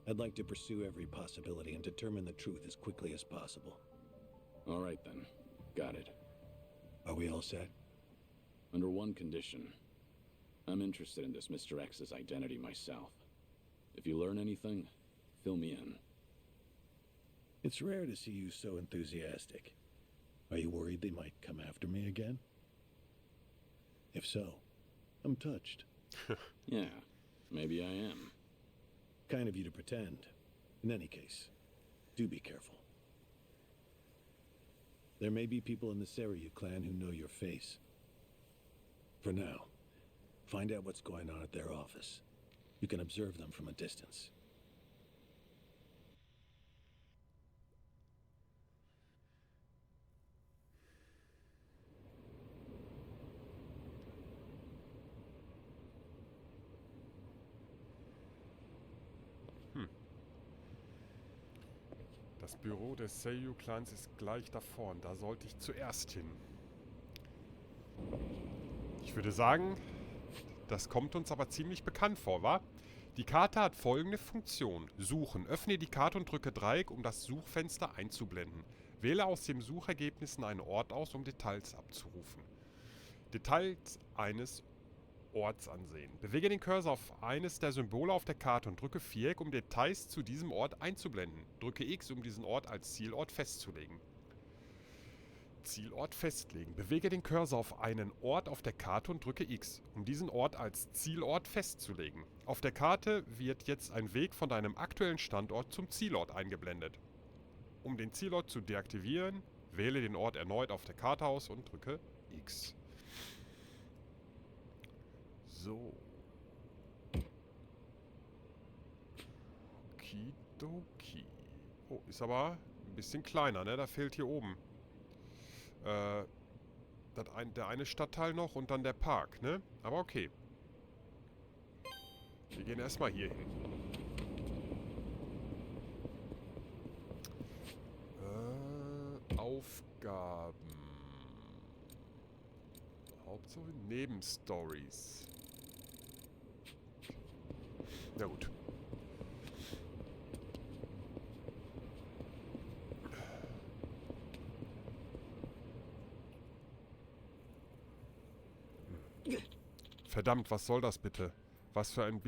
[SPEAKER 10] I'd like to pursue every possibility and determine the truth as quickly as possible.
[SPEAKER 4] All right then. Got it.
[SPEAKER 10] Are we all set?
[SPEAKER 4] Under one condition. I'm interested in this Mr. X's identity myself. If you learn anything, fill me in.
[SPEAKER 10] It's rare to see you so enthusiastic. Are you worried they might come after me again? If so, I'm touched.
[SPEAKER 4] Yeah, maybe I am.
[SPEAKER 10] Kind of you to pretend. In any case, do be careful. There may be people in the Seiryu clan who know your face. For now, find out what's going on at their office. You can observe them from a distance.
[SPEAKER 1] Das Büro des Seiryu-Clans ist gleich da vorn. Da sollte ich zuerst hin. Ich würde sagen, das kommt uns aber ziemlich bekannt vor, wa? Die Karte hat folgende Funktion. Suchen. Öffne die Karte und drücke Dreieck, um das Suchfenster einzublenden. Wähle aus den Suchergebnissen einen Ort aus, um Details abzurufen. Details eines Orts ansehen. Bewege den Cursor auf eines der Symbole auf der Karte und drücke Viereck, um Details zu diesem Ort einzublenden. Drücke X, um diesen Ort als Zielort festzulegen. Zielort festlegen. Bewege den Cursor auf einen Ort auf der Karte und drücke X, um diesen Ort als Zielort festzulegen. Auf der Karte wird jetzt ein Weg von deinem aktuellen Standort zum Zielort eingeblendet. Um den Zielort zu deaktivieren, wähle den Ort erneut auf der Karte aus und drücke X. So. Okidoki. Oh, ist aber ein bisschen kleiner, ne? Da fehlt hier oben der eine Stadtteil noch und dann der Park, ne? Aber okay. Wir gehen erstmal hier hin. Aufgaben. Hauptsache Nebenstories. Na gut. Verdammt, was soll das bitte? Was für ein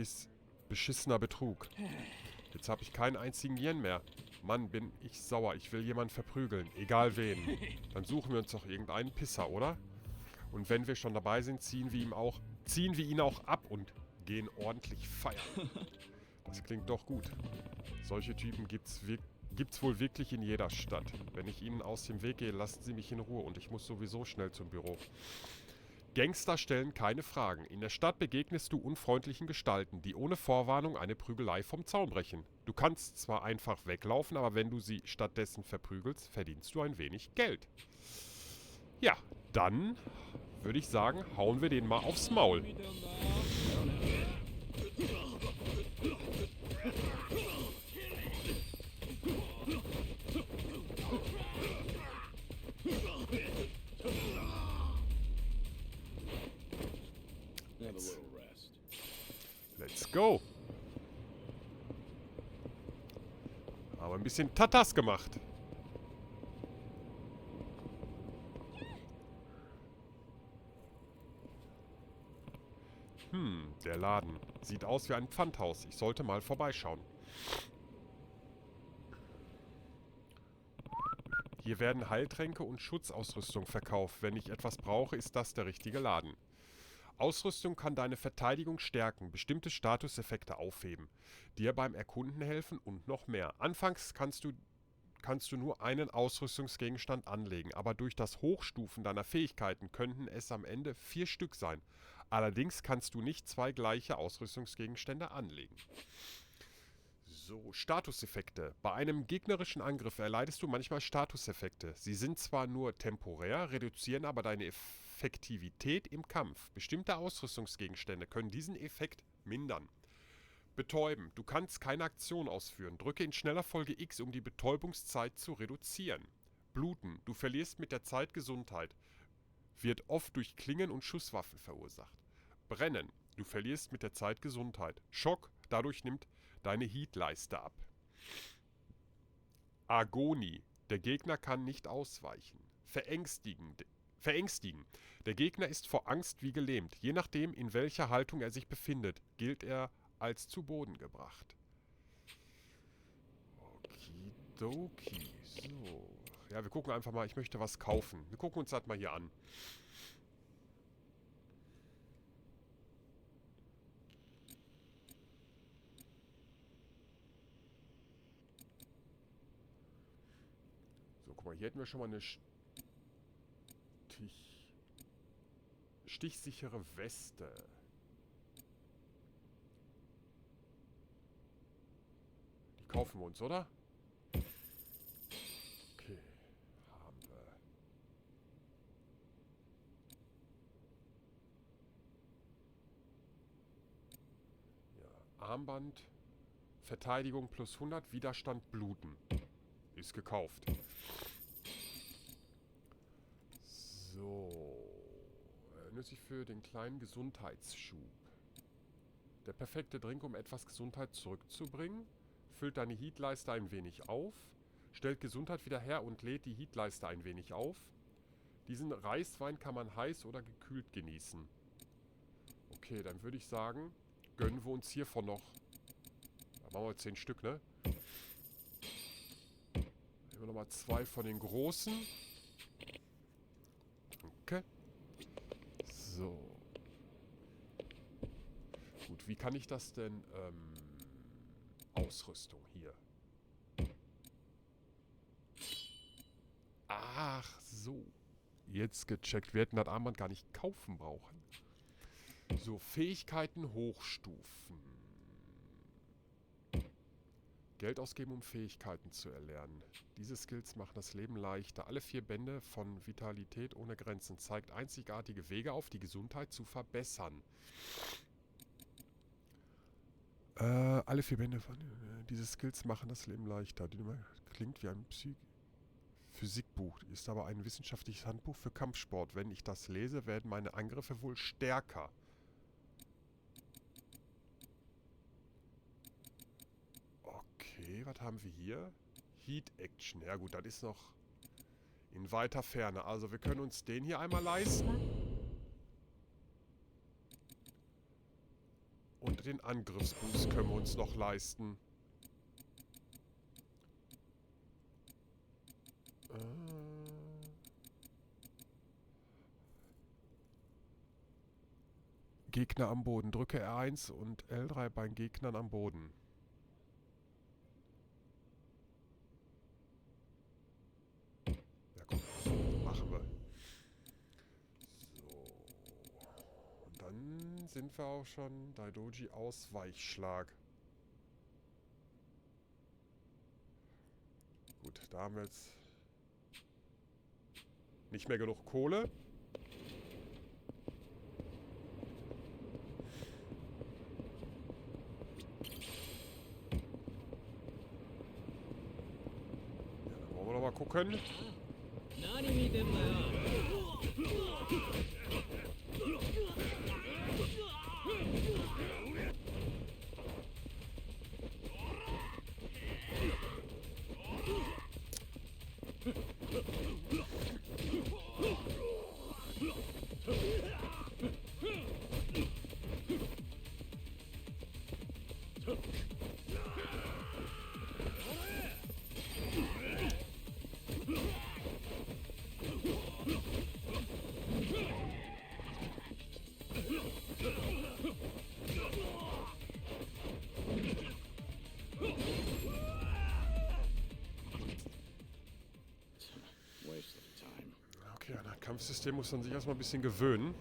[SPEAKER 1] beschissener Betrug. Jetzt habe ich keinen einzigen Yen mehr. Mann, bin ich sauer. Ich will jemanden verprügeln. Egal wen. Dann suchen wir uns doch irgendeinen Pisser, oder? Und wenn wir schon dabei sind, ziehen wir ihn auch ab und gehen ordentlich feiern. Das klingt doch gut. Solche Typen gibt's wohl wirklich in jeder Stadt. Wenn ich ihnen aus dem Weg gehe, lassen sie mich in Ruhe und ich muss sowieso schnell zum Büro. Gangster stellen keine Fragen. In der Stadt begegnest du unfreundlichen Gestalten, die ohne Vorwarnung eine Prügelei vom Zaun brechen. Du kannst zwar einfach weglaufen, aber wenn du sie stattdessen verprügelst, verdienst du ein wenig Geld. Ja, dann würde ich sagen, hauen wir den mal aufs Maul. Let's go. Aber ein bisschen Tatas gemacht. Der Laden. Sieht aus wie ein Pfandhaus. Ich sollte mal vorbeischauen. Hier werden Heiltränke und Schutzausrüstung verkauft. Wenn ich etwas brauche, ist das der richtige Laden. Ausrüstung kann deine Verteidigung stärken, bestimmte Statuseffekte aufheben, dir beim Erkunden helfen und noch mehr. Anfangs kannst du nur einen Ausrüstungsgegenstand anlegen, aber durch das Hochstufen deiner Fähigkeiten könnten es am Ende 4 Stück sein. Allerdings kannst du nicht 2 gleiche Ausrüstungsgegenstände anlegen. So, Statuseffekte. Bei einem gegnerischen Angriff erleidest du manchmal Statuseffekte. Sie sind zwar nur temporär, reduzieren aber deine Effektivität im Kampf. Bestimmte Ausrüstungsgegenstände können diesen Effekt mindern. Betäuben. Du kannst keine Aktion ausführen. Drücke in schneller Folge X, um die Betäubungszeit zu reduzieren. Bluten. Du verlierst mit der Zeit Gesundheit. Wird oft durch Klingen und Schusswaffen verursacht. Brennen. Du verlierst mit der Zeit Gesundheit. Schock. Dadurch nimmt deine Heatleiste ab. Agonie. Der Gegner kann nicht ausweichen. Verängstigen. Der Gegner ist vor Angst wie gelähmt. Je nachdem, in welcher Haltung er sich befindet, gilt er als zu Boden gebracht. Okidoki. So. Ja, wir gucken einfach mal. Ich möchte was kaufen. Wir gucken uns das mal hier an. So, guck mal. Hier hätten wir schon mal eine stichsichere Weste. Die kaufen wir uns, oder? Okay, haben wir. Ja, Armband, Verteidigung plus 100, Widerstand bluten. Ist gekauft. So. Nützlich für den kleinen Gesundheitsschub. Der perfekte Drink, um etwas Gesundheit zurückzubringen. Füllt deine Heatleiste ein wenig auf. Stellt Gesundheit wieder her und lädt die Heatleiste ein wenig auf. Diesen Reiswein kann man heiß oder gekühlt genießen. Okay, dann würde ich sagen, gönnen wir uns hiervon noch. Da machen wir 10 Stück, ne? Nehmen wir nochmal 2 von den großen. Danke. So. Gut, wie kann ich das denn, Ausrüstung hier. Ach so. Jetzt gecheckt. Wir hätten das Armband gar nicht kaufen brauchen. So, Fähigkeiten hochstufen. Geld ausgeben, um Fähigkeiten zu erlernen. Diese Skills machen das Leben leichter. Alle 4 Bände von Vitalität ohne Grenzen zeigt einzigartige Wege auf, die Gesundheit zu verbessern. Alle 4 Bände von... diese Skills machen das Leben leichter. Klingt wie ein Physikbuch, ist aber ein wissenschaftliches Handbuch für Kampfsport. Wenn ich das lese, werden meine Angriffe wohl stärker. Okay, was haben wir hier? Heat Action. Ja gut, das ist noch in weiter Ferne. Also wir können uns den hier einmal leisten. Und den Angriffsboost können wir uns noch leisten. Gegner am Boden. Drücke R1 und L3 bei Gegnern am Boden. Ja, komm. Machen wir. So. Und dann sind wir auch schon Daidoji Ausweichschlag. Gut, da haben wir jetzt nicht mehr genug Kohle. Mal gucken. Okay, an das Kampfsystem muss man sich erstmal ein bisschen gewöhnen.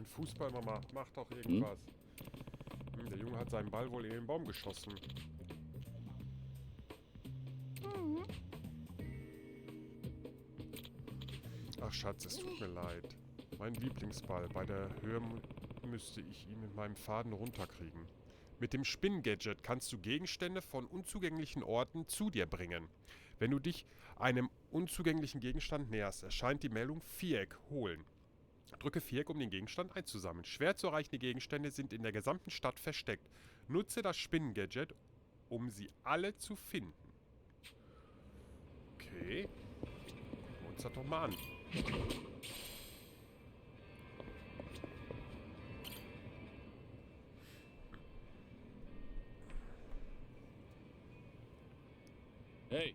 [SPEAKER 1] Ein Fußball, Mama. Mach doch irgendwas. Der Junge hat seinen Ball wohl in den Baum geschossen. Ach Schatz, es tut mir leid. Mein Lieblingsball. Bei der Höhe müsste ich ihn mit meinem Faden runterkriegen. Mit dem Spinn-Gadget kannst du Gegenstände von unzugänglichen Orten zu dir bringen. Wenn du dich einem unzugänglichen Gegenstand näherst, erscheint die Meldung Viereck holen. Drücke Viereck, um den Gegenstand einzusammeln. Schwer zu erreichende Gegenstände sind in der gesamten Stadt versteckt. Nutze das Spinnen-Gadget, um sie alle zu finden. Okay. Gucken wir uns das doch mal an.
[SPEAKER 5] Hey.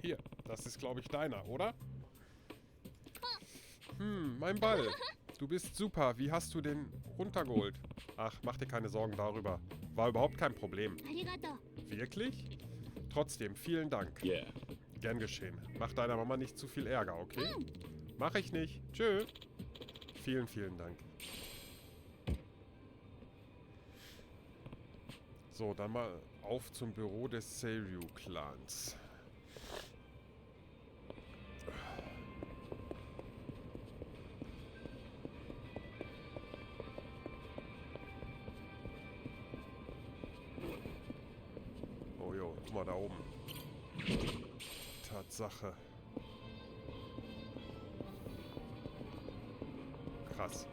[SPEAKER 1] Hier, das ist, glaube ich, deiner, oder? Mein Ball. Du bist super. Wie hast du den runtergeholt? Ach, mach dir keine Sorgen darüber. War überhaupt kein Problem. Wirklich? Trotzdem, vielen Dank.
[SPEAKER 4] Yeah.
[SPEAKER 1] Gern geschehen. Mach deiner Mama nicht zu viel Ärger, okay? Mach ich nicht. Tschö. Vielen, vielen Dank. So, dann mal auf zum Büro des Kiryu-Clans. Oh jo, guck mal da oben. Tatsache. Krass.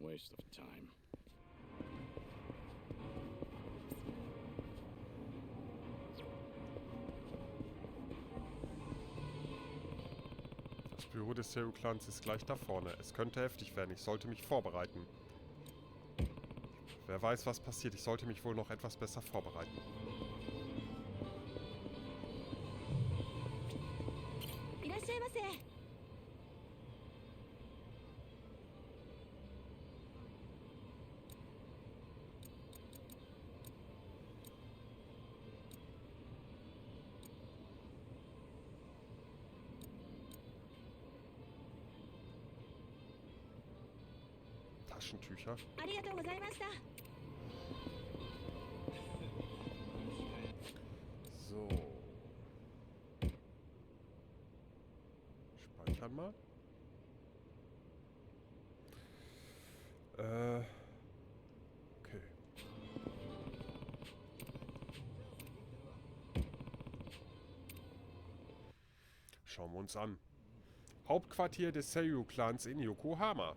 [SPEAKER 4] Waste of time.
[SPEAKER 1] Das Büro des Kiryu-Clans ist gleich da vorne. Es könnte heftig werden. Ich sollte mich vorbereiten. Wer weiß, was passiert. Ich sollte mich wohl noch etwas besser vorbereiten. Taschentücher. So. Speichern mal. Okay. Schauen wir uns an. Hauptquartier des Kiryu-Clans in Yokohama.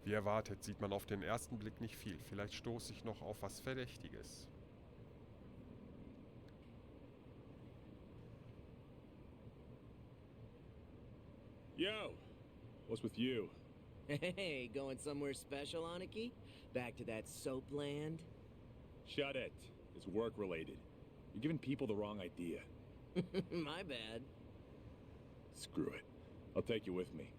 [SPEAKER 1] Wie erwartet, sieht man auf den ersten Blick nicht viel. Vielleicht stoße ich noch auf was Verdächtiges.
[SPEAKER 5] Yo, what's with you?
[SPEAKER 6] Hey, going somewhere special, Aniki? Back to that soap land?
[SPEAKER 5] Shut it. It's work-related. You're giving people the wrong idea.
[SPEAKER 6] My bad.
[SPEAKER 5] Screw it. I'll take you with me.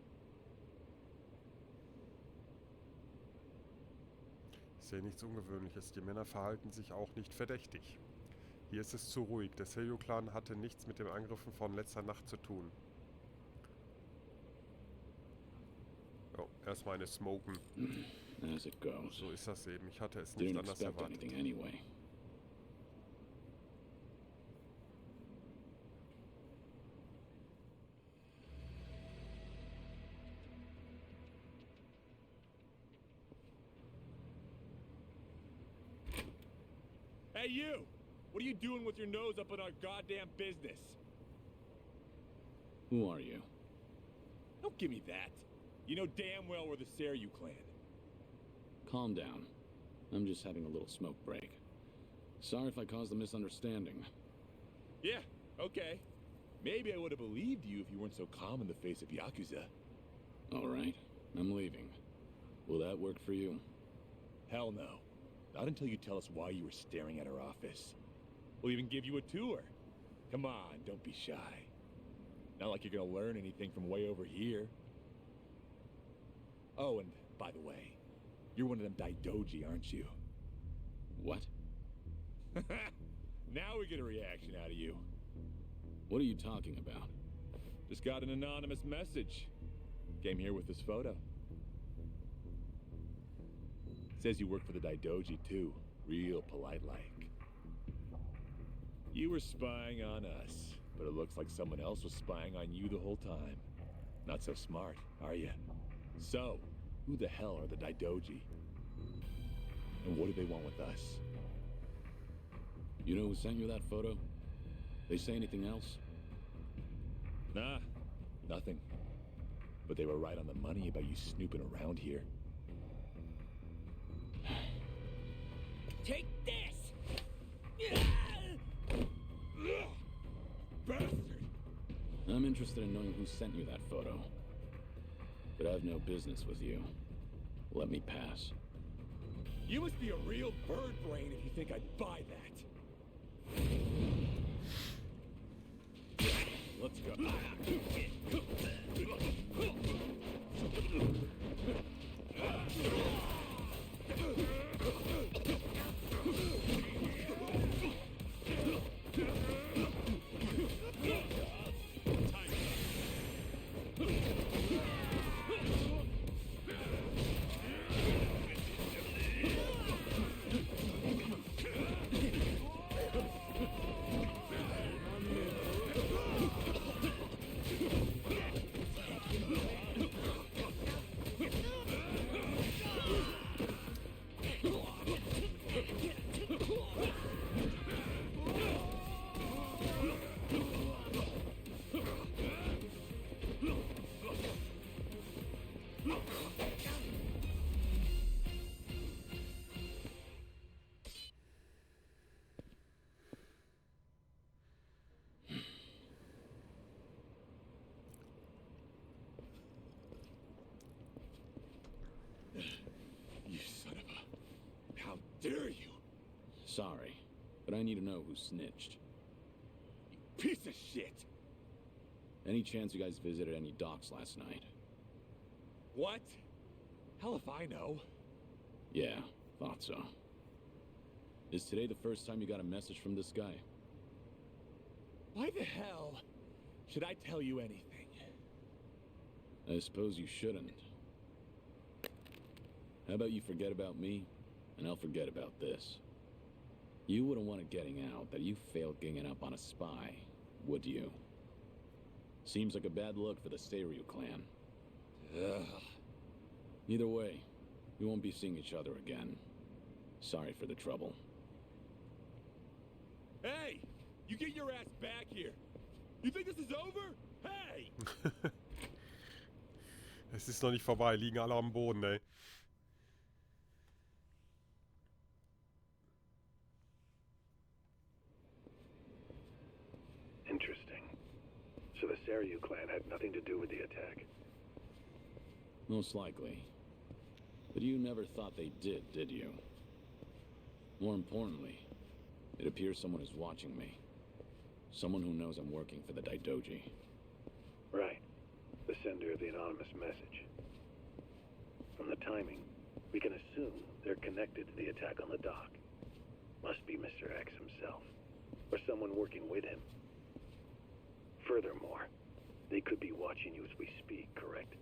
[SPEAKER 1] Ich sehe nichts Ungewöhnliches. Die Männer verhalten sich auch nicht verdächtig. Hier ist es zu ruhig. Der Kiryu-Clan hatte nichts mit den Angriffen von letzter Nacht zu tun. Oh, erstmal eine Smoken.
[SPEAKER 4] As it goes.
[SPEAKER 1] So ist das eben. Ich hatte es nicht
[SPEAKER 4] Didn't
[SPEAKER 1] anders
[SPEAKER 4] expect
[SPEAKER 1] erwartet.
[SPEAKER 4] anything anyway.
[SPEAKER 5] Hey, you! What are you doing with your nose up in our goddamn business?
[SPEAKER 4] Who are you?
[SPEAKER 5] Don't give me that. You know damn well we're the Seiryu clan.
[SPEAKER 4] Calm down. I'm just having a little smoke break. Sorry if I caused a misunderstanding.
[SPEAKER 5] Yeah, okay. Maybe I would have believed you if you weren't so calm in the face of Yakuza.
[SPEAKER 4] All right, I'm leaving. Will that work for you?
[SPEAKER 5] Hell no. Not until you tell us why you were staring at our office. We'll even give you a tour. Come on, don't be shy. Not like you're gonna learn anything from way over here. Oh, and by the way, you're one of them Daidoji, aren't you?
[SPEAKER 4] What?
[SPEAKER 5] Now we get a reaction out of you.
[SPEAKER 4] What are you talking about?
[SPEAKER 5] Just got an anonymous message. Came here with this photo. Says you work for the Daidoji too. Real polite like. You were spying on us, but it looks like someone else was spying on you the whole time. Not so smart, are you? So, who the hell are the Daidoji? And what do they want with us?
[SPEAKER 4] You know who sent you that photo? They say anything else?
[SPEAKER 5] Nah, nothing. But they were right on the money about you snooping around here.
[SPEAKER 6] Take this!
[SPEAKER 5] Bastard!
[SPEAKER 4] I'm interested in knowing who sent you that photo. But I have no business with you. Let me pass.
[SPEAKER 5] You must be a real bird brain if you think I'd buy that. Let's go. You son of a... How dare you?
[SPEAKER 4] Sorry, but I need to know who snitched.
[SPEAKER 5] You piece of shit!
[SPEAKER 4] Any chance you guys visited any docks last night?
[SPEAKER 5] What? Hell if I know.
[SPEAKER 4] Yeah, thought so. Is today the first time you got a message from this guy?
[SPEAKER 5] Why the hell should I tell you anything?
[SPEAKER 4] I suppose you shouldn't. How about you forget about me, and I'll forget about this. You wouldn't want it getting out that you failed ganging up on a spy, would you? Seems like a bad look for the Seiryu clan.
[SPEAKER 5] Ugh.
[SPEAKER 4] Either way, we won't be seeing each other again. Sorry for the trouble.
[SPEAKER 5] Hey! You get your ass back here! You think this is over? Hey!
[SPEAKER 1] Es ist noch nicht vorbei, liegen alle am Boden, ey.
[SPEAKER 10] Interesting. So the Seiryu clan had nothing to do with the attack?
[SPEAKER 4] Most likely. But you never thought they did you? More importantly, it appears someone is watching me. Someone who knows I'm working for the Daidoji.
[SPEAKER 10] Right. The sender of the anonymous message. From the timing, we can assume they're connected to the attack on the dock. Must be Mr. X himself, or someone working with him. Furthermore, they could be watching you as we speak, correct?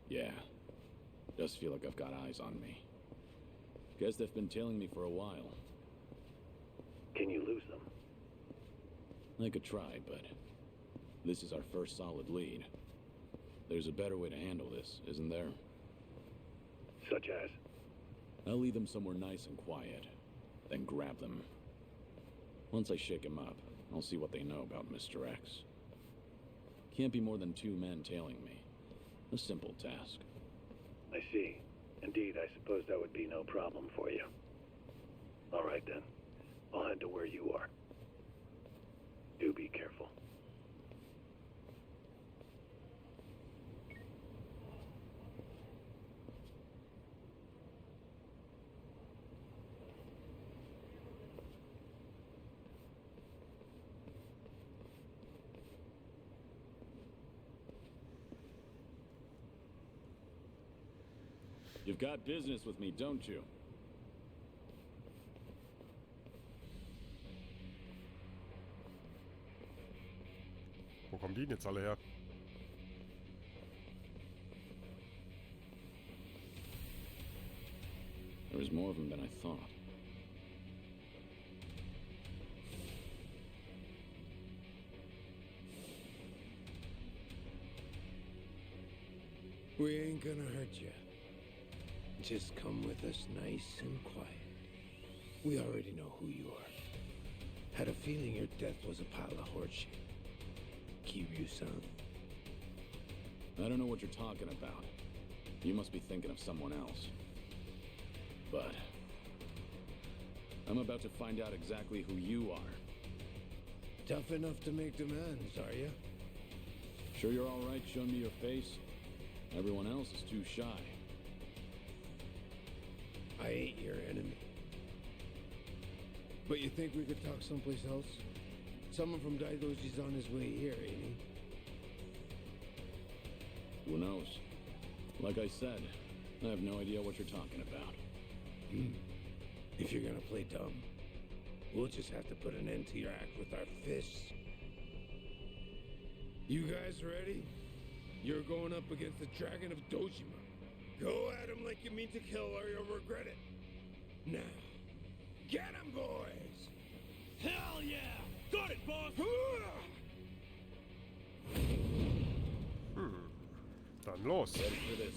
[SPEAKER 4] Yeah. Does feel like I've got eyes on me. Guess they've been tailing me for a while.
[SPEAKER 10] Can you lose them?
[SPEAKER 4] I could try, but this is our first solid lead. There's a better way to handle this, isn't there?
[SPEAKER 10] Such as?
[SPEAKER 4] I'll lead them somewhere nice and quiet, then grab them. Once I shake them up, I'll see what they know about Mr. X. Can't be more than 2 men tailing me. A simple task.
[SPEAKER 10] I see. Indeed, I suppose that would be no problem for you. All right then. I'll head to where you are. Do be careful.
[SPEAKER 4] You've got business with me, don't you?
[SPEAKER 1] Wo kommen die denn jetzt alle her?
[SPEAKER 4] There was more of them than I thought.
[SPEAKER 13] We ain't gonna hurt you. Just come with us nice and quiet. We already know who you are. Had a feeling your death was a pile of horseshit. Kiryu-san.
[SPEAKER 4] I don't know what you're talking about. You must be thinking of someone else. But I'm about to find out exactly who you are.
[SPEAKER 13] Tough enough to make demands, are you?
[SPEAKER 4] Sure you're all right showing me your face? Everyone else is too shy.
[SPEAKER 13] I ain't your enemy. But you think we could talk someplace else? Someone from Daidoji's on his way here, ain't he?
[SPEAKER 4] Who knows? Like I said, I have no idea what you're talking about.
[SPEAKER 13] If you're gonna play dumb, we'll just have to put an end to your act with our fists. You guys ready? You're going up against the Dragon of Dojima. Go at him like you mean to kill or you'll regret it. Now, get him, boys!
[SPEAKER 3] Hell yeah! Got it, boss!
[SPEAKER 1] Dann los.
[SPEAKER 4] Ready for this.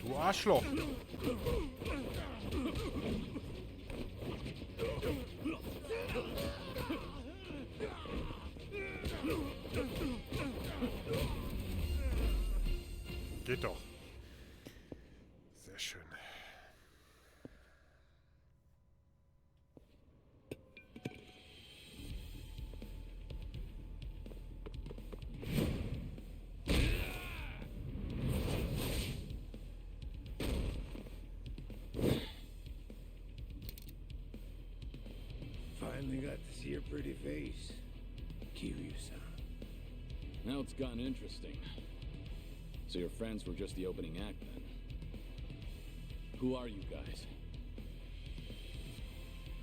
[SPEAKER 1] Du Arschloch! Geht doch. Sehr schön.
[SPEAKER 13] Finally got to see your pretty face, Kiryu-san.
[SPEAKER 4] Now it's gotten interesting. So your friends were just the opening act then? Who are you guys?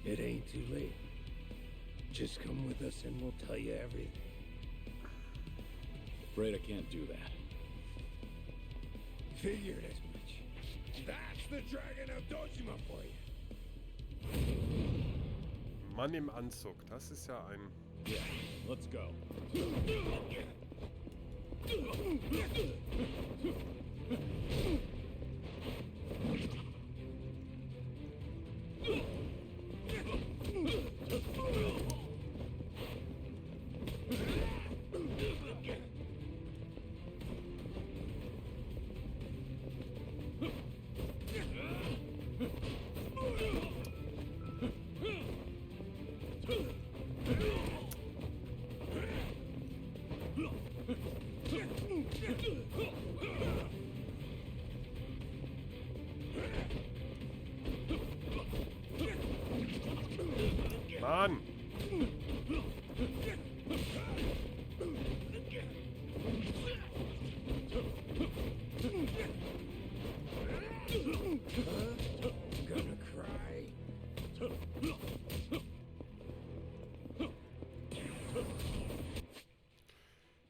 [SPEAKER 13] It ain't too late. Just come with us and we'll tell you everything.
[SPEAKER 4] Afraid I can't do that.
[SPEAKER 13] Figured as much. That's the Dragon of Dojima for you.
[SPEAKER 1] Mann im Anzug. Das ist ja ein...
[SPEAKER 5] Yeah, let's go.
[SPEAKER 1] Mann!
[SPEAKER 13] Gonna cry.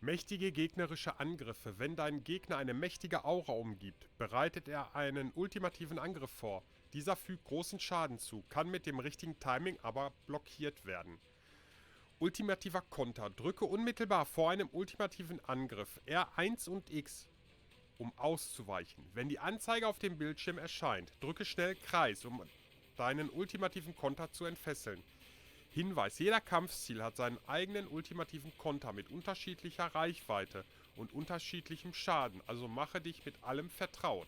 [SPEAKER 1] Mächtige gegnerische Angriffe. Wenn dein Gegner eine mächtige Aura umgibt, bereitet er einen ultimativen Angriff vor. Dieser fügt großen Schaden zu, kann mit dem richtigen Timing aber blockiert werden. Ultimativer Konter. Drücke unmittelbar vor einem ultimativen Angriff R1 und X, um auszuweichen. Wenn die Anzeige auf dem Bildschirm erscheint, drücke schnell Kreis, um deinen ultimativen Konter zu entfesseln. Hinweis: Jeder Kampfstil hat seinen eigenen ultimativen Konter mit unterschiedlicher Reichweite und unterschiedlichem Schaden, also mache dich mit allem vertraut.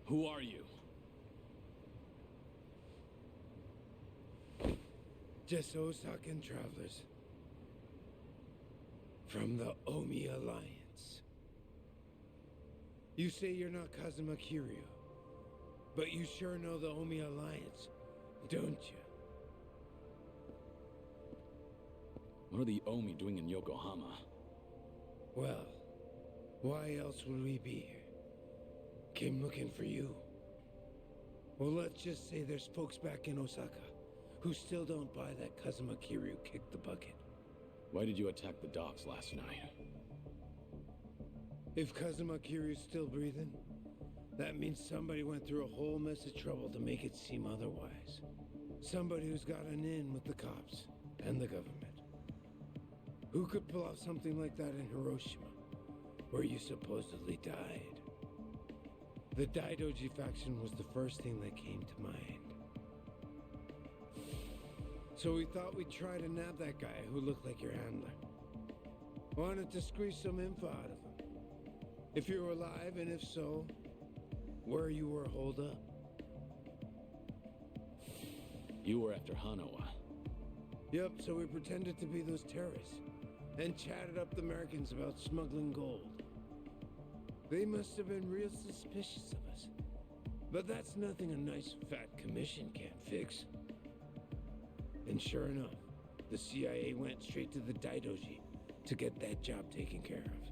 [SPEAKER 5] Who are you?
[SPEAKER 13] Just Osakan travelers. From the Omi Alliance. You say you're not Kazuma Kiryu, but you sure know the Omi Alliance, don't you?
[SPEAKER 4] What are the Omi doing in Yokohama?
[SPEAKER 13] Well, why else would we be here? Came looking for you. Well, let's just say there's folks back in Osaka who still don't buy that Kazuma Kiryu kicked the bucket.
[SPEAKER 4] Why did you attack the docks last night?
[SPEAKER 13] If Kazuma Kiryu's still breathing, that means somebody went through a whole mess of trouble to make it seem otherwise. Somebody who's got an in with the cops and the government. Who could pull off something like that in Hiroshima, where you supposedly died? The Daidoji faction was the first thing that came to mind. So we thought we'd try to nab that guy who looked like your handler. Wanted to squeeze some info out of him. If you were alive, and if so, where you were holed up.
[SPEAKER 4] You were after Hanawa.
[SPEAKER 13] Yep, so we pretended to be those terrorists and chatted up the Americans about smuggling gold. They must have been real suspicious of us. But that's nothing a nice fat commission can't fix. And sure enough, the CIA went straight to the Daidoji to get that job taken care of.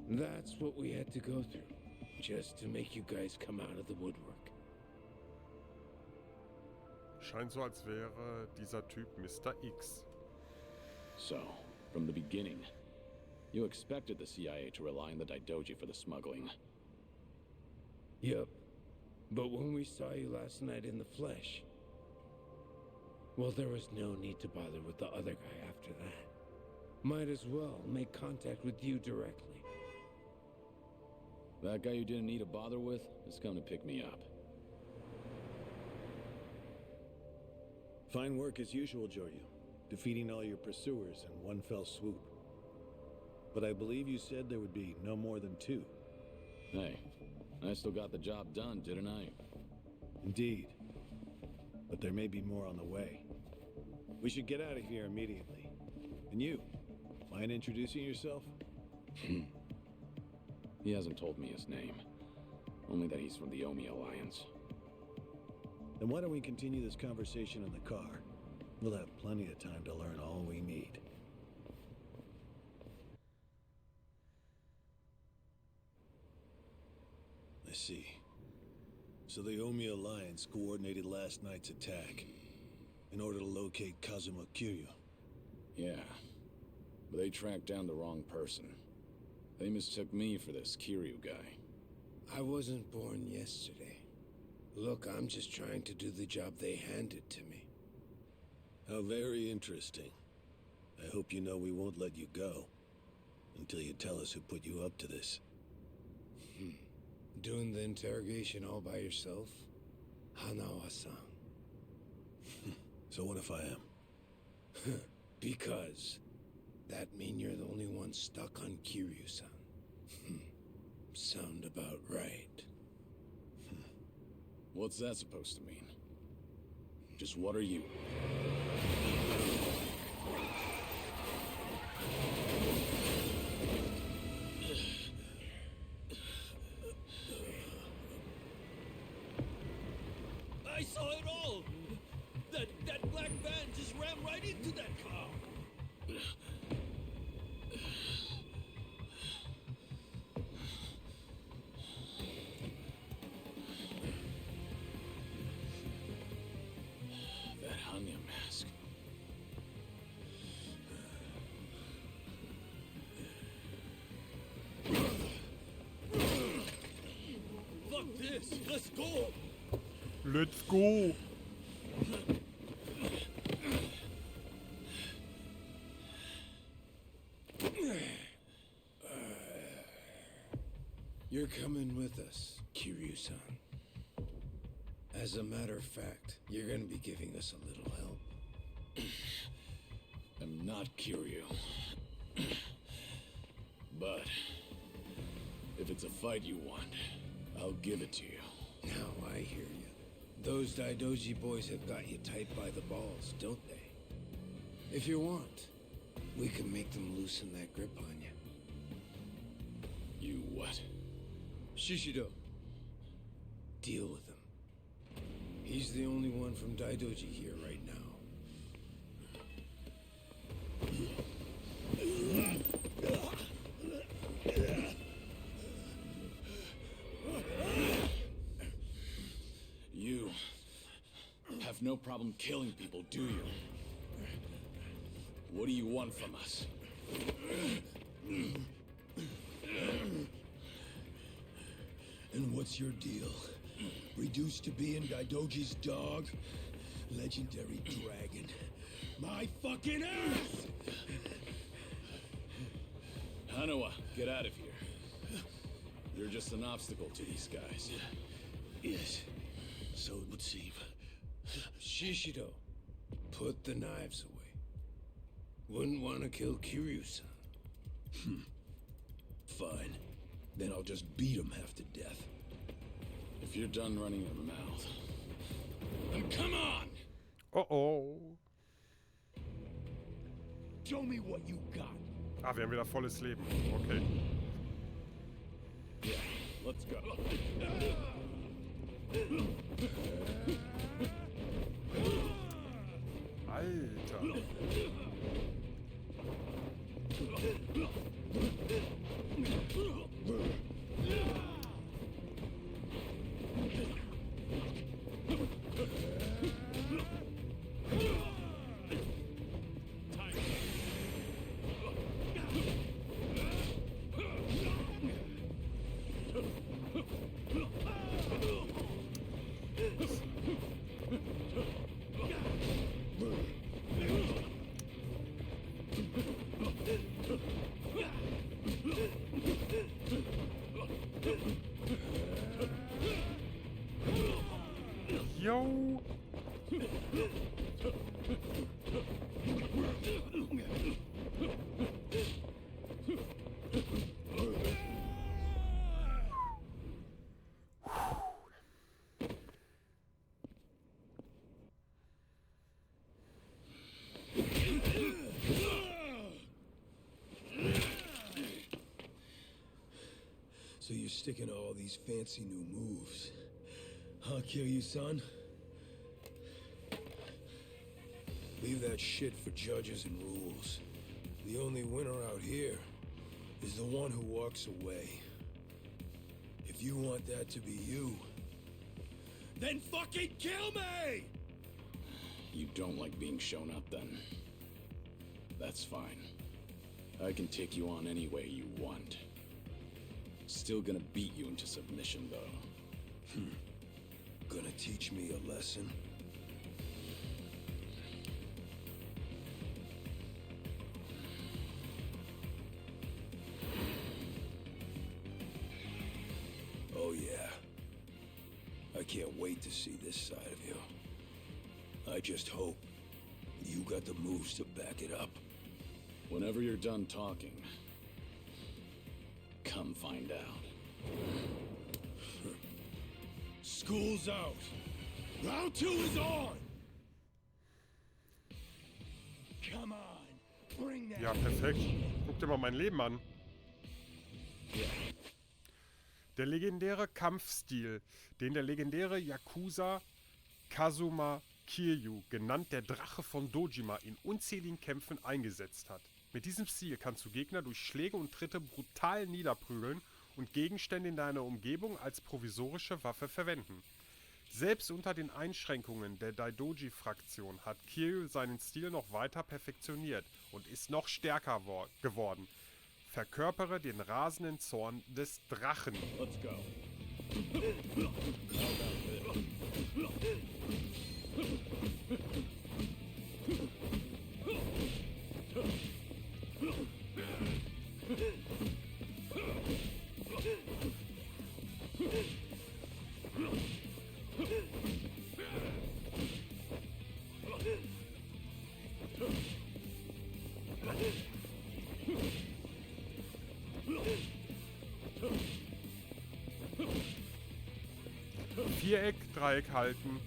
[SPEAKER 13] That's what we had to go through, just to make you guys come out of the woodwork.
[SPEAKER 1] Scheint so, als wäre dieser Typ Mr. X.
[SPEAKER 4] So, from the beginning, you expected the CIA to rely on the Daidoji for the smuggling.
[SPEAKER 13] Yep. But when we saw you last night in the flesh, well, there was no need to bother with the other guy after that. Might as well make contact with you directly.
[SPEAKER 4] That guy you didn't need to bother with is coming to pick me up.
[SPEAKER 10] Fine work as usual, Joryu. Defeating all your pursuers in one fell swoop. But I believe you said there would be no more than 2.
[SPEAKER 4] Hey, I still got the job done, didn't I?
[SPEAKER 10] Indeed. But there may be more on the way. We should get out of here immediately. And you, mind introducing yourself?
[SPEAKER 4] He hasn't told me his name. Only that he's from the Omi Alliance.
[SPEAKER 10] Then why don't we continue this conversation in the car? We'll have plenty of time to learn all we need. I see. So the Omi Alliance coordinated last night's attack in order to locate Kazuma Kiryu.
[SPEAKER 4] Yeah, but they tracked down the wrong person. They mistook me for this Kiryu guy.
[SPEAKER 13] I wasn't born yesterday. Look, I'm just trying to do the job they handed to me.
[SPEAKER 10] How very interesting. I hope you know we won't let you go until you tell us who put you up to this.
[SPEAKER 13] Doing the interrogation all by yourself? Hanawa-san.
[SPEAKER 10] So what if I am?
[SPEAKER 13] Because that mean you're the only one stuck on Kiryu-san. Sound about right.
[SPEAKER 4] What's that supposed to mean? Just what are you?
[SPEAKER 3] I saw it all! That black van just ran right into that car!
[SPEAKER 4] That Hanya mask.
[SPEAKER 3] Fuck this! Let's go!
[SPEAKER 1] Let's go!
[SPEAKER 13] You're coming with us, Kiryu-san. As a matter of fact, you're gonna be giving us a little help.
[SPEAKER 4] I'm not Kiryu. But if it's a fight you want, I'll give it to you.
[SPEAKER 13] Now I hear you. Those Daidoji boys have got you tight by the balls, don't they? If you want, we can make them loosen that grip on you.
[SPEAKER 4] You what?
[SPEAKER 13] Shishido. Deal with him. He's the only one from Daidoji here right now.
[SPEAKER 4] You have no problem killing people, do you? What do you want from us?
[SPEAKER 3] And what's your deal? Reduced to being Daidoji's dog? Legendary dragon. My fucking ass!
[SPEAKER 4] Hanawa, get out of here. You're just an obstacle to these guys.
[SPEAKER 3] Yes, so it would seem.
[SPEAKER 13] Shishido, put the knives away. Wouldn't want to kill Kiryu-san.
[SPEAKER 3] Fine. Then I'll just beat him half to death.
[SPEAKER 4] If you're done running your mouth, then come on!
[SPEAKER 1] Oh.
[SPEAKER 3] Show me what you got.
[SPEAKER 1] Ah, wir haben wieder volles Leben. Okay.
[SPEAKER 4] Yeah, let's go.
[SPEAKER 1] Alter. Yo!
[SPEAKER 3] So you're sticking to all these fancy new moves. Huh, Kiryu-san? Leave that shit for judges and rules. The only winner out here is the one who walks away. If you want that to be you, then fucking kill me!
[SPEAKER 4] You don't like being shown up, then. That's fine. I can take you on any way you want. Still gonna beat you into submission, though.
[SPEAKER 3] Gonna teach me a lesson?
[SPEAKER 13] hate to see this side of you. I just hope you got the moves to back it up.
[SPEAKER 4] Whenever you're done talking, come find out.
[SPEAKER 13] School's out. Round 2 is on. Come on, bring that.
[SPEAKER 1] Ja, perfekt. Guck dir mal mein Leben an. Der legendäre Kampfstil, den der legendäre Yakuza Kazuma Kiryu, genannt der Drache von Dojima, in unzähligen Kämpfen eingesetzt hat. Mit diesem Stil kannst du Gegner durch Schläge und Tritte brutal niederprügeln und Gegenstände in deiner Umgebung als provisorische Waffe verwenden. Selbst unter den Einschränkungen der Daidoji-Fraktion hat Kiryu seinen Stil noch weiter perfektioniert und ist noch stärker geworden. Verkörpere den rasenden Zorn des Drachen.
[SPEAKER 5] Let's go.
[SPEAKER 1] Viereck, Dreieck halten.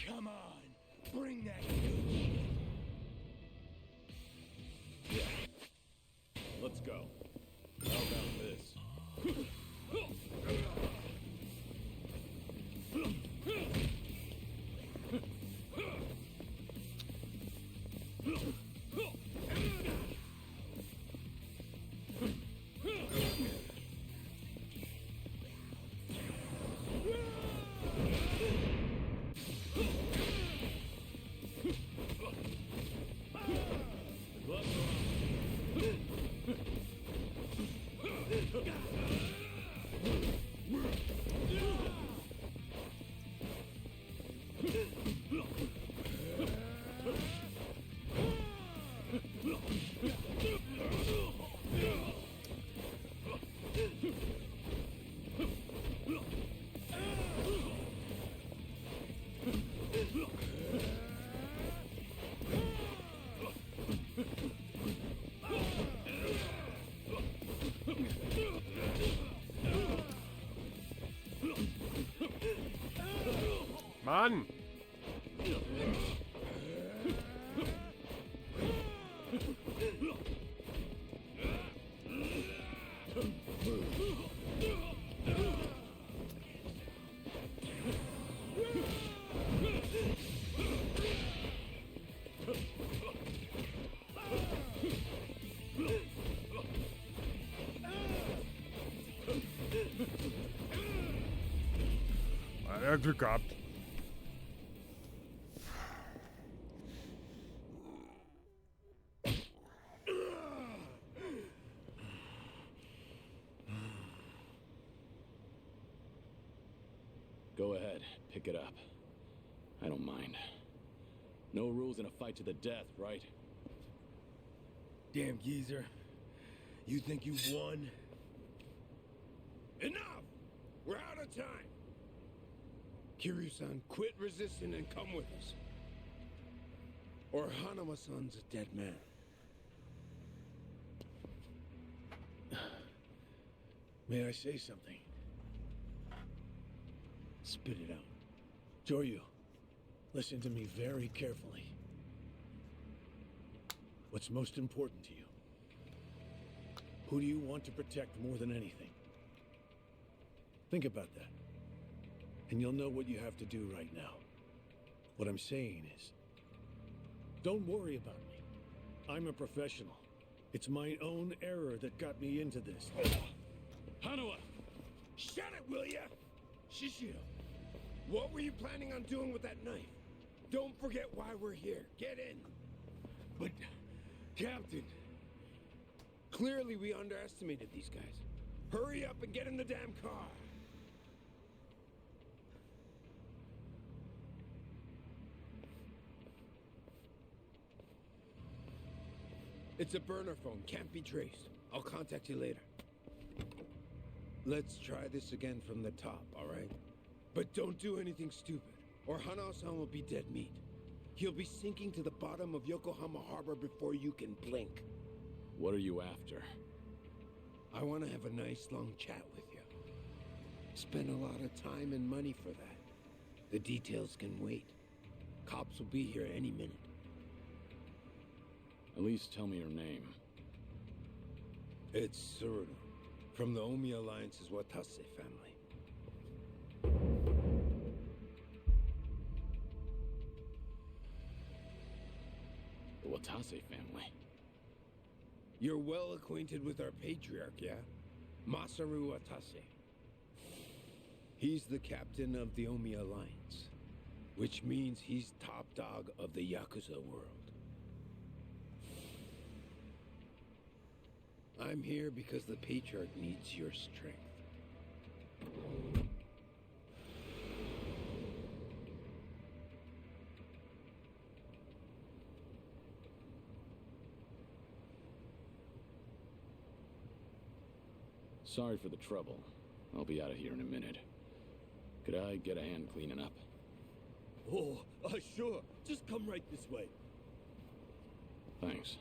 [SPEAKER 13] Come on, bring that.
[SPEAKER 5] Let's go. How about this?
[SPEAKER 1] Mann! Ja, Glück gehabt.
[SPEAKER 4] Go ahead, pick it up. I don't mind. No rules in a fight to the death, right?
[SPEAKER 13] Damn geezer. You think you've won? Enough! We're out of time! Kiryu-san, quit resisting and come with us. Or Hanama-san's a dead man. May I say something? Spit it out. Joryu, listen to me very carefully. What's most important to you? Who do you want to protect more than anything? Think about that. And you'll know what you have to do right now. What I'm saying is, don't worry about me. I'm a professional. It's my own error that got me into this. Hanawa! Shut it, will ya? Shishiro, what were you planning on doing with that knife? Don't forget why we're here. Get in. But, Captain, clearly we underestimated these guys. Hurry up and get in the damn car! It's a burner phone, can't be traced. I'll contact you later. Let's try this again from the top, alright? But don't do anything stupid, or Hanao-san will be dead meat. He'll be sinking to the bottom of Yokohama Harbor before you can blink.
[SPEAKER 4] What are you after?
[SPEAKER 13] I want to have a nice long chat with you. Spend a lot of time and money for that. The details can wait. Cops will be here any minute.
[SPEAKER 4] At least tell me your name.
[SPEAKER 13] It's Tsuruno, from the Omi Alliance's Watase family.
[SPEAKER 4] The Watase family?
[SPEAKER 13] You're well acquainted with our patriarch, yeah? Masaru Watase. He's the captain of the Omi Alliance, which means he's top dog of the Yakuza world. I'm here because the patriarch needs your strength.
[SPEAKER 4] Sorry for the trouble. I'll be out of here in a minute. Could I get a hand cleaning up?
[SPEAKER 14] Oh, sure. Just come right this way.
[SPEAKER 4] Thanks.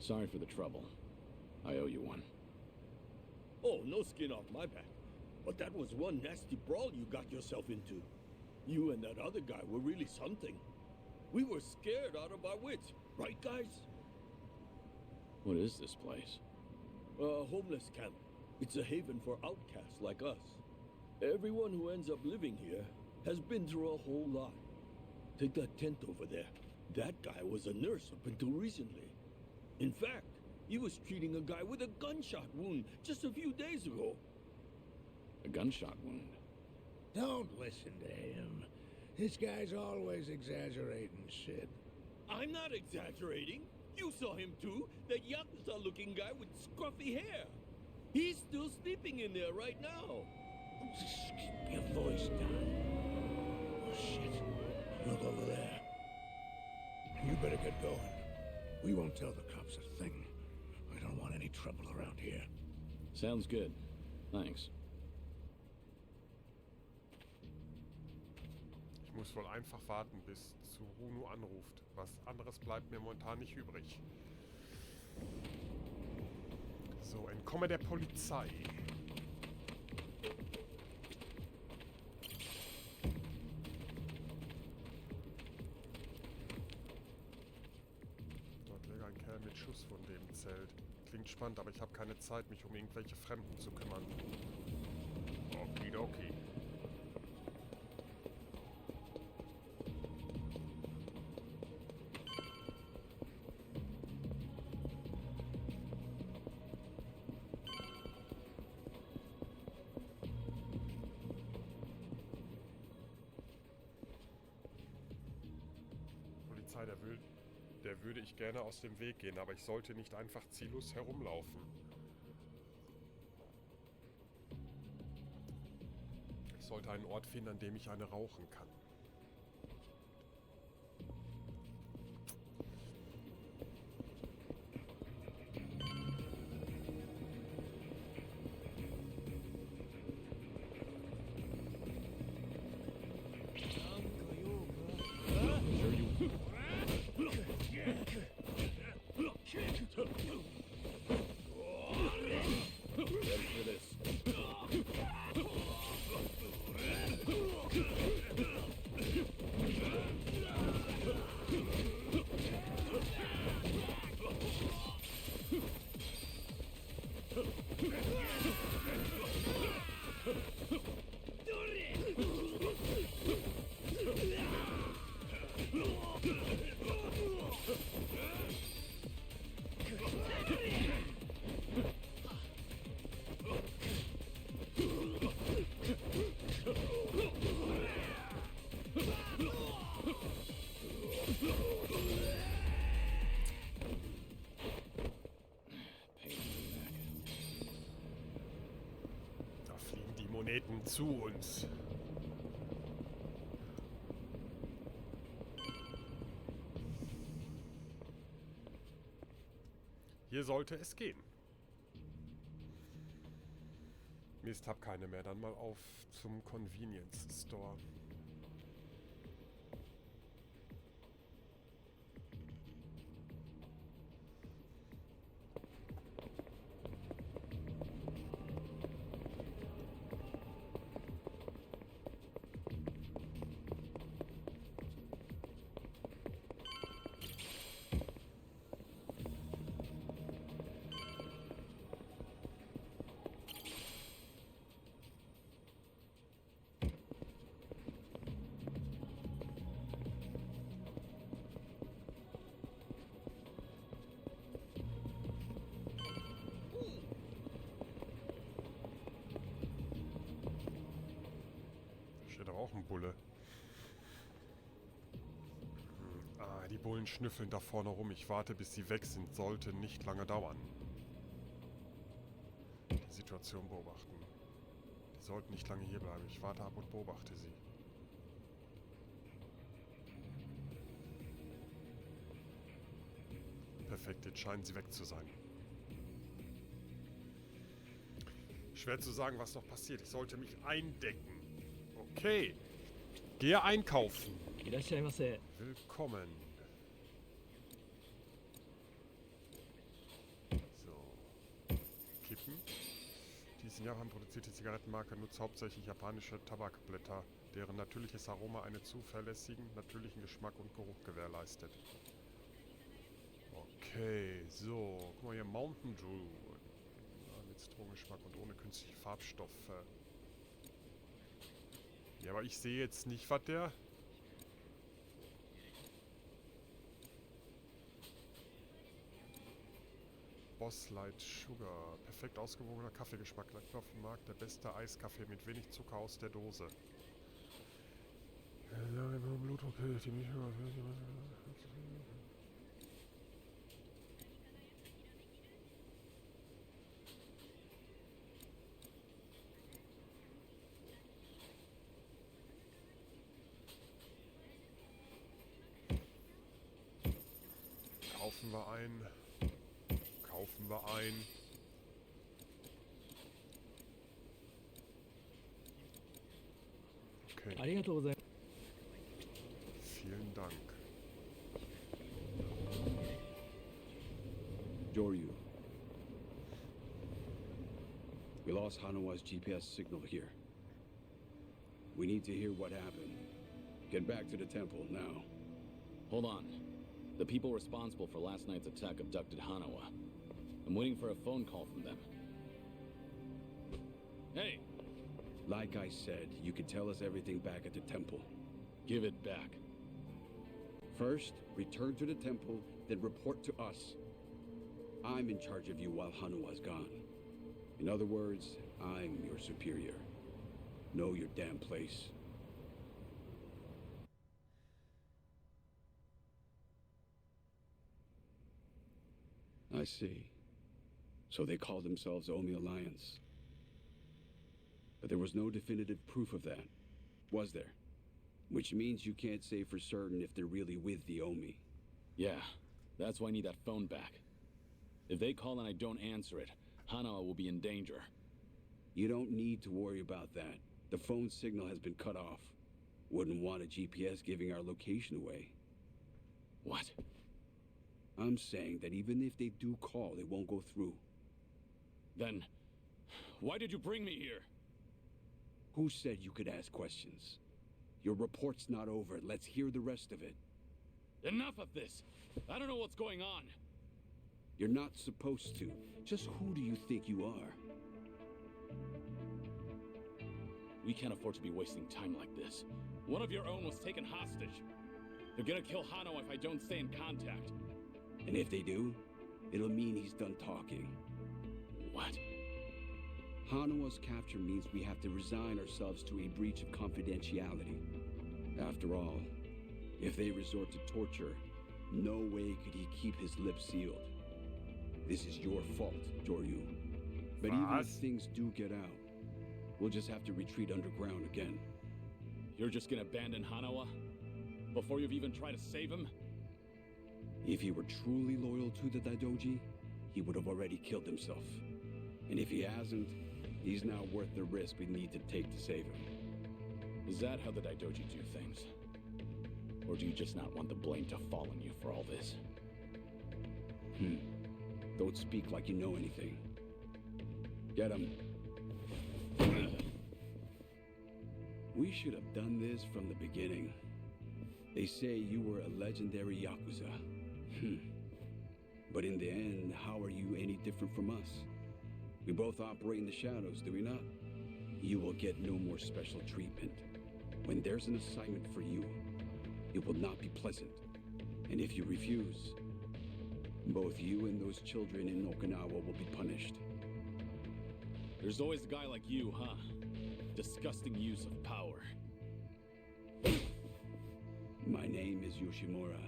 [SPEAKER 4] Sorry for the trouble. I owe you one.
[SPEAKER 14] Oh, no skin off my back. But that was one nasty brawl you got yourself into. You and that other guy were really something. We were scared out of our wits, right, guys?
[SPEAKER 4] What is this place?
[SPEAKER 14] A homeless camp. It's a haven for outcasts like us. Everyone who ends up living here has been through a whole lot. Take that tent over there. That guy was a nurse up until recently. In fact, he was treating a guy with a gunshot wound just a few days ago.
[SPEAKER 4] A gunshot wound?
[SPEAKER 13] Don't listen to him. This guy's always exaggerating shit.
[SPEAKER 14] I'm not exaggerating. You saw him too, that Yakuza-looking guy with scruffy hair. He's still sleeping in there right now.
[SPEAKER 13] Keep your voice down. Oh, shit. Look over there. You better get going. We won't tell the cops a thing. I don't want any trouble around here.
[SPEAKER 4] Sounds good. Thanks.
[SPEAKER 1] Ich muss wohl einfach warten, bis Tsuruno anruft. Was anderes bleibt mir momentan nicht übrig. So, entkomme der Polizei. Dort läge ein Kerl mit Schusswunde im Zelt. Klingt spannend, aber ich habe keine Zeit, mich um irgendwelche Fremden zu kümmern. Okidoki. Der würde ich gerne aus dem Weg gehen, aber ich sollte nicht einfach ziellos herumlaufen. Ich sollte einen Ort finden, an dem ich eine rauchen kann.
[SPEAKER 14] Ready for this.
[SPEAKER 1] Da fliegen die Moneten zu uns. Hier sollte es gehen. Mist, hab keine mehr. Dann mal auf zum Convenience Store. Auch ein Bulle. Die Bullen schnüffeln da vorne rum. Ich warte, bis sie weg sind. Sollte nicht lange dauern. Die Situation beobachten. Die sollten nicht lange hier bleiben. Ich warte ab und beobachte sie. Perfekt, jetzt scheinen sie weg zu sein. Schwer zu sagen, was noch passiert. Ich sollte mich eindecken. Okay. Gehe einkaufen. Willkommen. So. Kippen. Die in Japan produzierte Zigarettenmarke nutzt hauptsächlich japanische Tabakblätter, deren natürliches Aroma einen zuverlässigen, natürlichen Geschmack und Geruch gewährleistet. Okay, so. Guck mal hier, Mountain Dew. Mit Zitronengeschmack und ohne künstliche Farbstoffe. Ja, aber ich sehe jetzt nicht, was der... Boss Light Sugar. Perfekt ausgewogener Kaffeegeschmack. Gleich auf dem Markt der beste Eiskaffee mit wenig Zucker aus der Dose. Blutdruck hilft. Kaufen wir ein. Kaufen wir ein. Okay. Vielen Dank.
[SPEAKER 15] Joryu. We lost Hanawa's GPS signal here. We need to hear what happened. Get back to the temple now.
[SPEAKER 16] Hold on. The people responsible for last night's attack abducted Hanawa. I'm waiting for a phone call from them. Hey!
[SPEAKER 15] Like I said, you can tell us everything back at the temple.
[SPEAKER 16] Give it back.
[SPEAKER 15] First, return to the temple, then report to us. I'm in charge of you while Hanawa's gone. In other words, I'm your superior. Know your damn place. I see. So they call themselves Omi Alliance. But there was no definitive proof of that, was there? Which means you can't say for certain if they're really with the Omi.
[SPEAKER 16] Yeah, that's why I need that phone back. If they call and I don't answer it, Hanawa will be in danger.
[SPEAKER 15] You don't need to worry about that. The phone signal has been cut off. Wouldn't want a GPS giving our location away.
[SPEAKER 16] What?
[SPEAKER 15] I'm saying that even if they do call, it won't go through.
[SPEAKER 16] Then, why did you bring me here?
[SPEAKER 15] Who said you could ask questions? Your report's not over. Let's hear the rest of it.
[SPEAKER 16] Enough of this! I don't know what's going on.
[SPEAKER 15] You're not supposed to. Just who do you think you are?
[SPEAKER 16] We can't afford to be wasting time like this. One of your own was taken hostage. They're gonna kill Hano if I don't stay in contact.
[SPEAKER 15] And if they do, it'll mean he's done talking.
[SPEAKER 16] What?
[SPEAKER 15] Hanawa's capture means we have to resign ourselves to a breach of confidentiality. After all, if they resort to torture, no way could he keep his lips sealed. This is your fault, Joryu. But even if things do get out, we'll just have to retreat underground again.
[SPEAKER 16] You're just gonna abandon Hanawa? Before you've even tried to save him?
[SPEAKER 15] If he were truly loyal to the Daidoji, he would have already killed himself. And if he hasn't, he's now worth the risk we need to take to save him.
[SPEAKER 16] Is that how the Daidoji do things? Or do you just not want the blame to fall on you for all this?
[SPEAKER 15] Don't speak like you know anything. Get him. We should have done this from the beginning. They say you were a legendary Yakuza. But in the end, how are you any different from us? We both operate in the shadows, do we not? You will get no more special treatment. When there's an assignment for you, it will not be pleasant. And if you refuse, both you and those children in Okinawa will be punished.
[SPEAKER 16] There's always a guy like you, huh? Disgusting use of power.
[SPEAKER 15] My name is Yoshimura.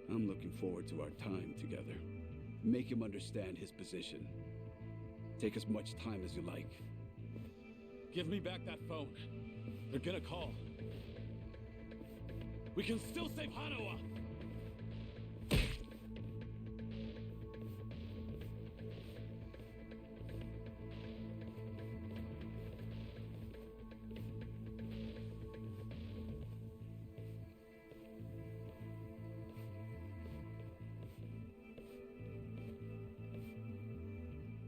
[SPEAKER 15] I'm looking forward to our time together. Make him understand his position. Take as much time as you like.
[SPEAKER 16] Give me back that phone. They're gonna call. We can still save Hanawa!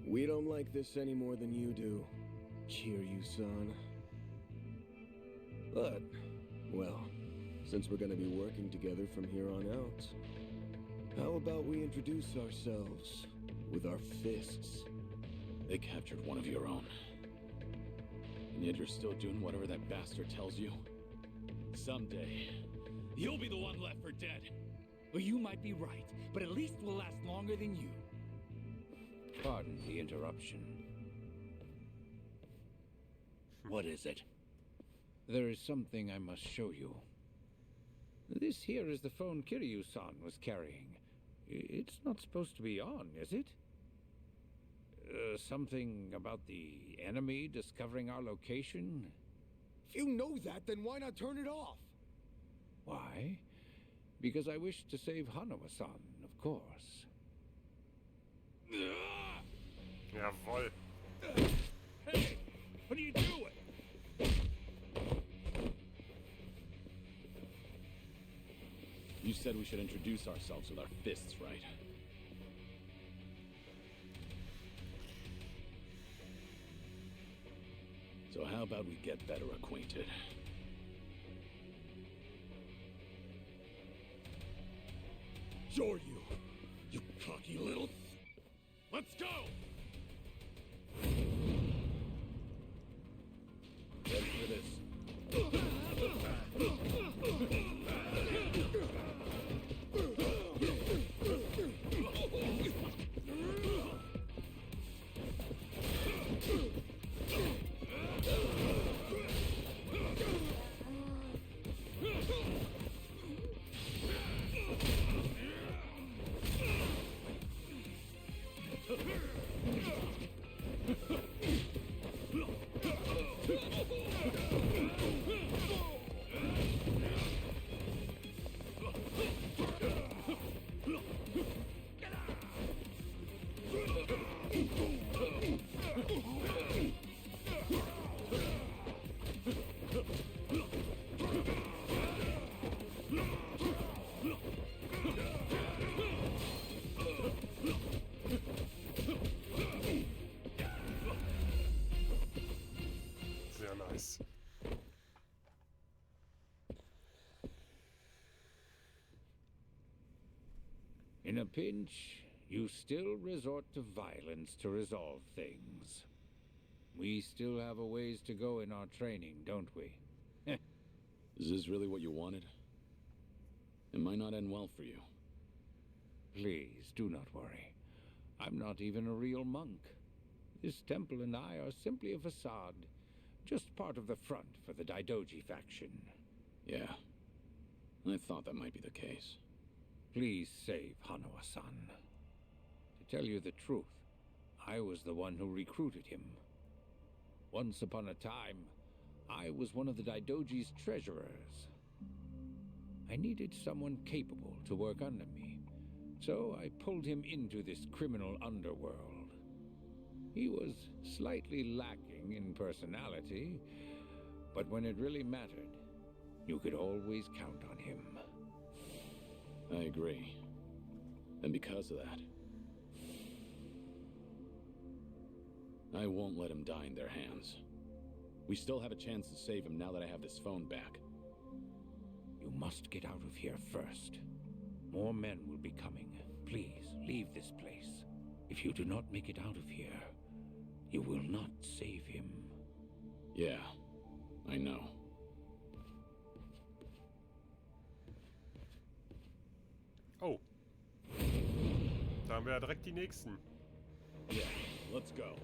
[SPEAKER 17] We don't like this any more than you do, Kiryu-san. But, well, since we're gonna be working together from here on out, how about we introduce ourselves with our fists?
[SPEAKER 16] They captured one of your own. And yet you're still doing whatever that bastard tells you? Someday, you'll be the one left for dead.
[SPEAKER 11] Well, you might be right, but at least we'll last longer than you. Pardon the interruption. What is it? There is something I must show you. This here is the phone Kiryu-san was carrying. It's not supposed to be on, is it? Something about the enemy discovering our location?
[SPEAKER 3] If you know that, then why not turn it off?
[SPEAKER 11] Why? Because I wish to save Hanawa-san, of course.
[SPEAKER 1] Jawohl.
[SPEAKER 11] Hey! What are you doing?
[SPEAKER 16] You said we should introduce ourselves with our fists, right? So how about we get better acquainted?
[SPEAKER 3] Joryu, you cocky little...
[SPEAKER 16] Let's go!
[SPEAKER 11] Ready for this?
[SPEAKER 1] Sehr nice.
[SPEAKER 11] In a pinch, you still resort to violence to resolve things. We still have a ways to go in our training, don't we?
[SPEAKER 16] Is this really what you wanted? It might not end well for you.
[SPEAKER 11] Please, do not worry. I'm not even a real monk. This temple and I are simply a facade. Just part of the front for the Daidoji faction.
[SPEAKER 16] Yeah. I thought that might be the case.
[SPEAKER 11] Please save Hanawa-san. To tell you the truth, I was the one who recruited him. Once upon a time, I was one of the Daidoji's treasurers. I needed someone capable to work under me, so I pulled him into this criminal underworld. He was slightly lacking in personality, but when it really mattered, you could always count on him.
[SPEAKER 16] I agree. And because of that, I won't let him die in their hands. We still have a chance to save him now that I have this phone back.
[SPEAKER 11] You must get out of here first. More men will be coming. Please, leave this place. If you do not make it out of here, you will not save him.
[SPEAKER 16] Yeah, I know.
[SPEAKER 1] Oh. Da haben wir ja direkt die nächsten.
[SPEAKER 4] Yeah, let's go.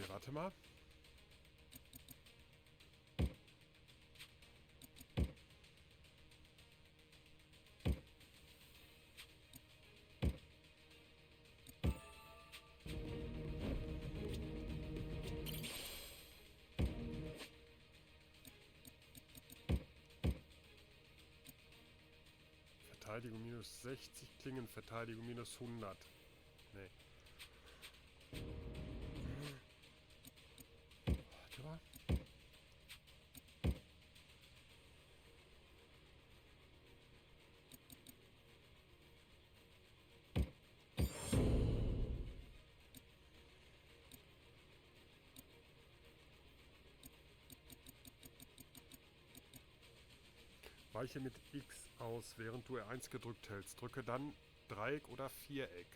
[SPEAKER 1] Warte mal. Verteidigung minus 60, Klingenverteidigung minus 100. Nee. Warte mal. Weiche mit X aus, während du R1 gedrückt hältst. Drücke dann Dreieck oder Viereck.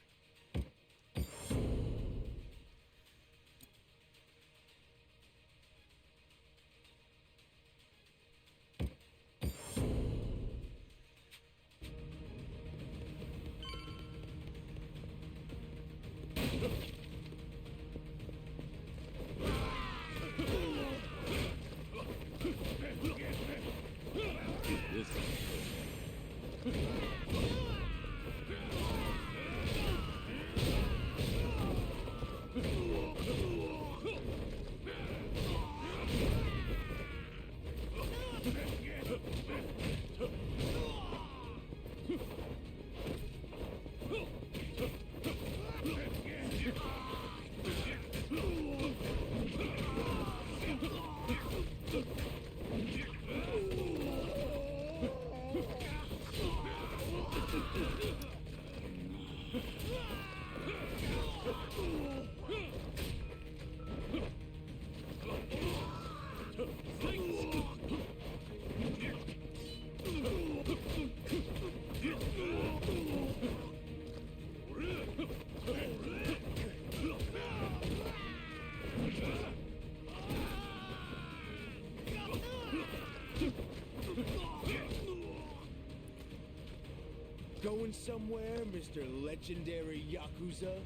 [SPEAKER 3] Going somewhere, Mr. Legendary Yakuza?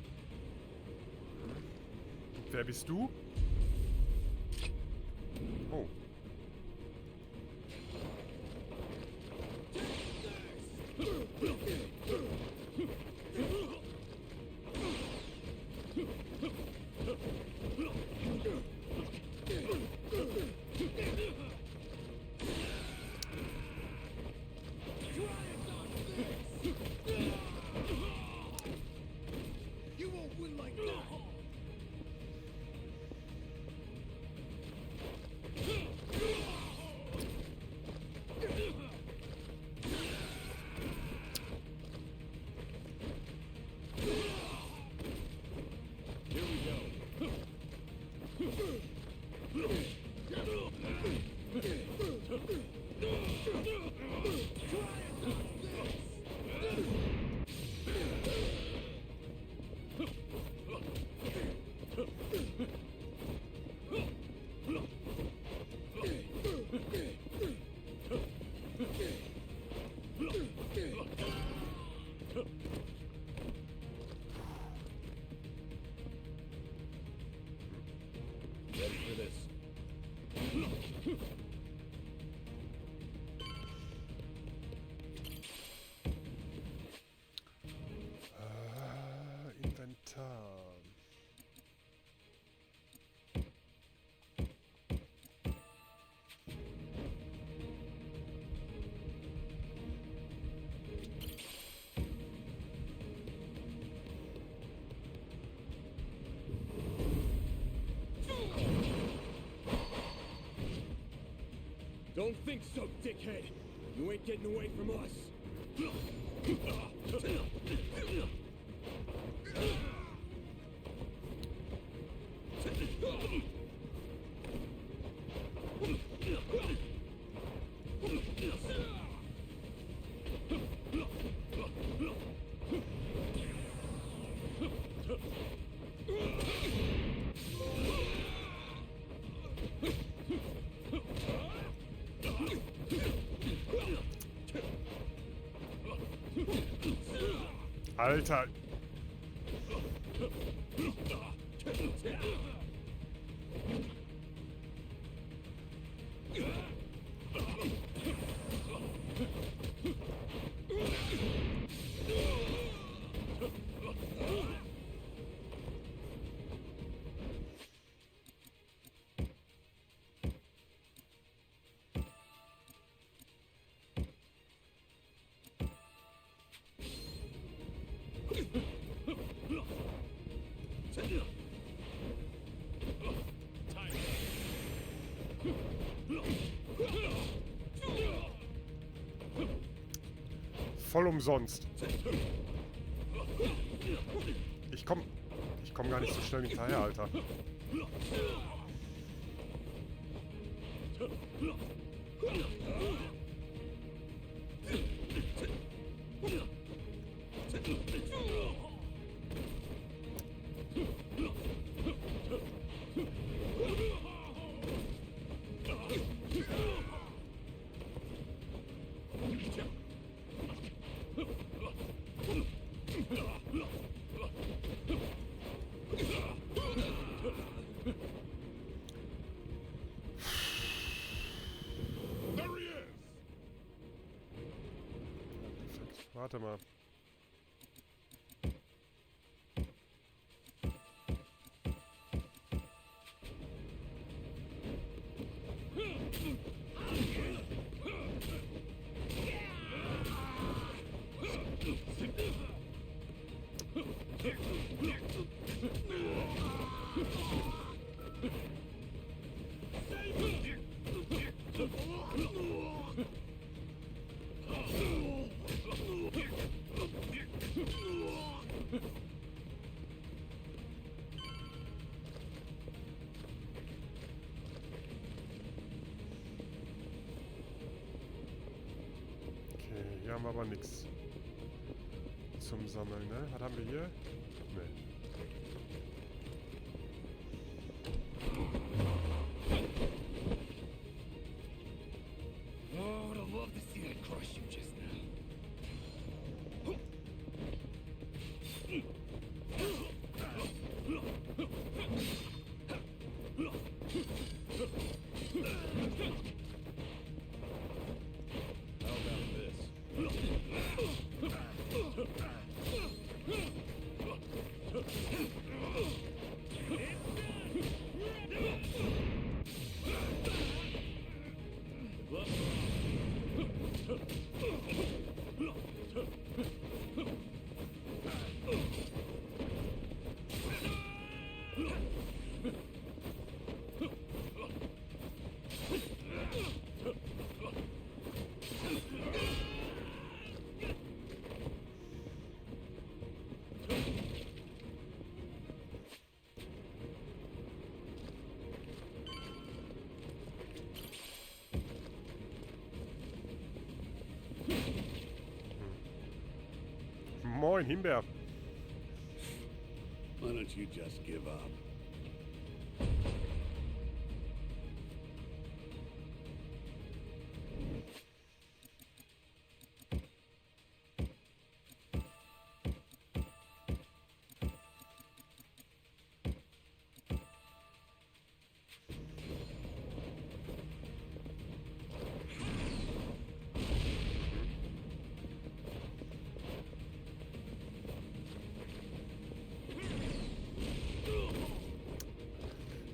[SPEAKER 1] Wer bist du? Oh.
[SPEAKER 14] Ready for this?
[SPEAKER 1] Inventar.
[SPEAKER 14] Don't think so, dickhead. You ain't getting away from us.
[SPEAKER 1] Alter. Voll umsonst. Ich komm gar nicht so schnell hinterher, Alter. Warte mal. Hier haben wir aber nichts zum Sammeln, ne? Was haben wir hier? Ne.
[SPEAKER 14] Oh, would have loved to see that crush you just now. How about this?
[SPEAKER 1] Moin, Himbeer.
[SPEAKER 9] Why don't you just give up?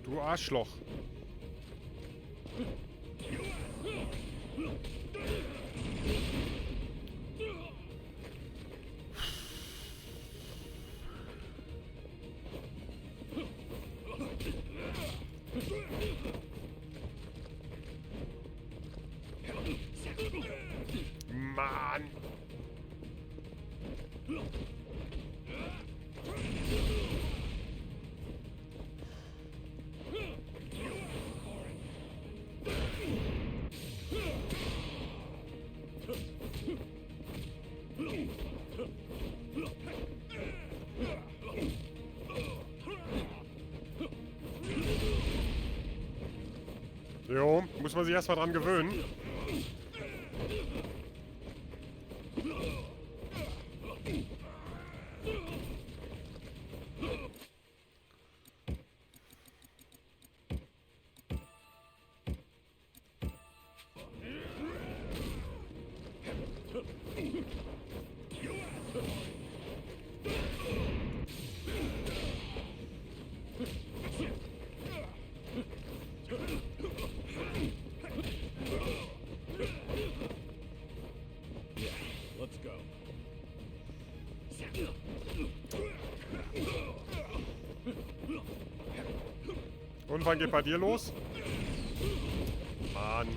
[SPEAKER 1] Du Arschloch. Mann. Jo, muss man sich erstmal dran gewöhnen. Und wann geht bei dir los? Mann.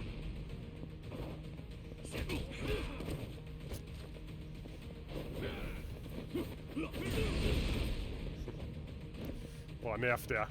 [SPEAKER 1] Boah, nervt der.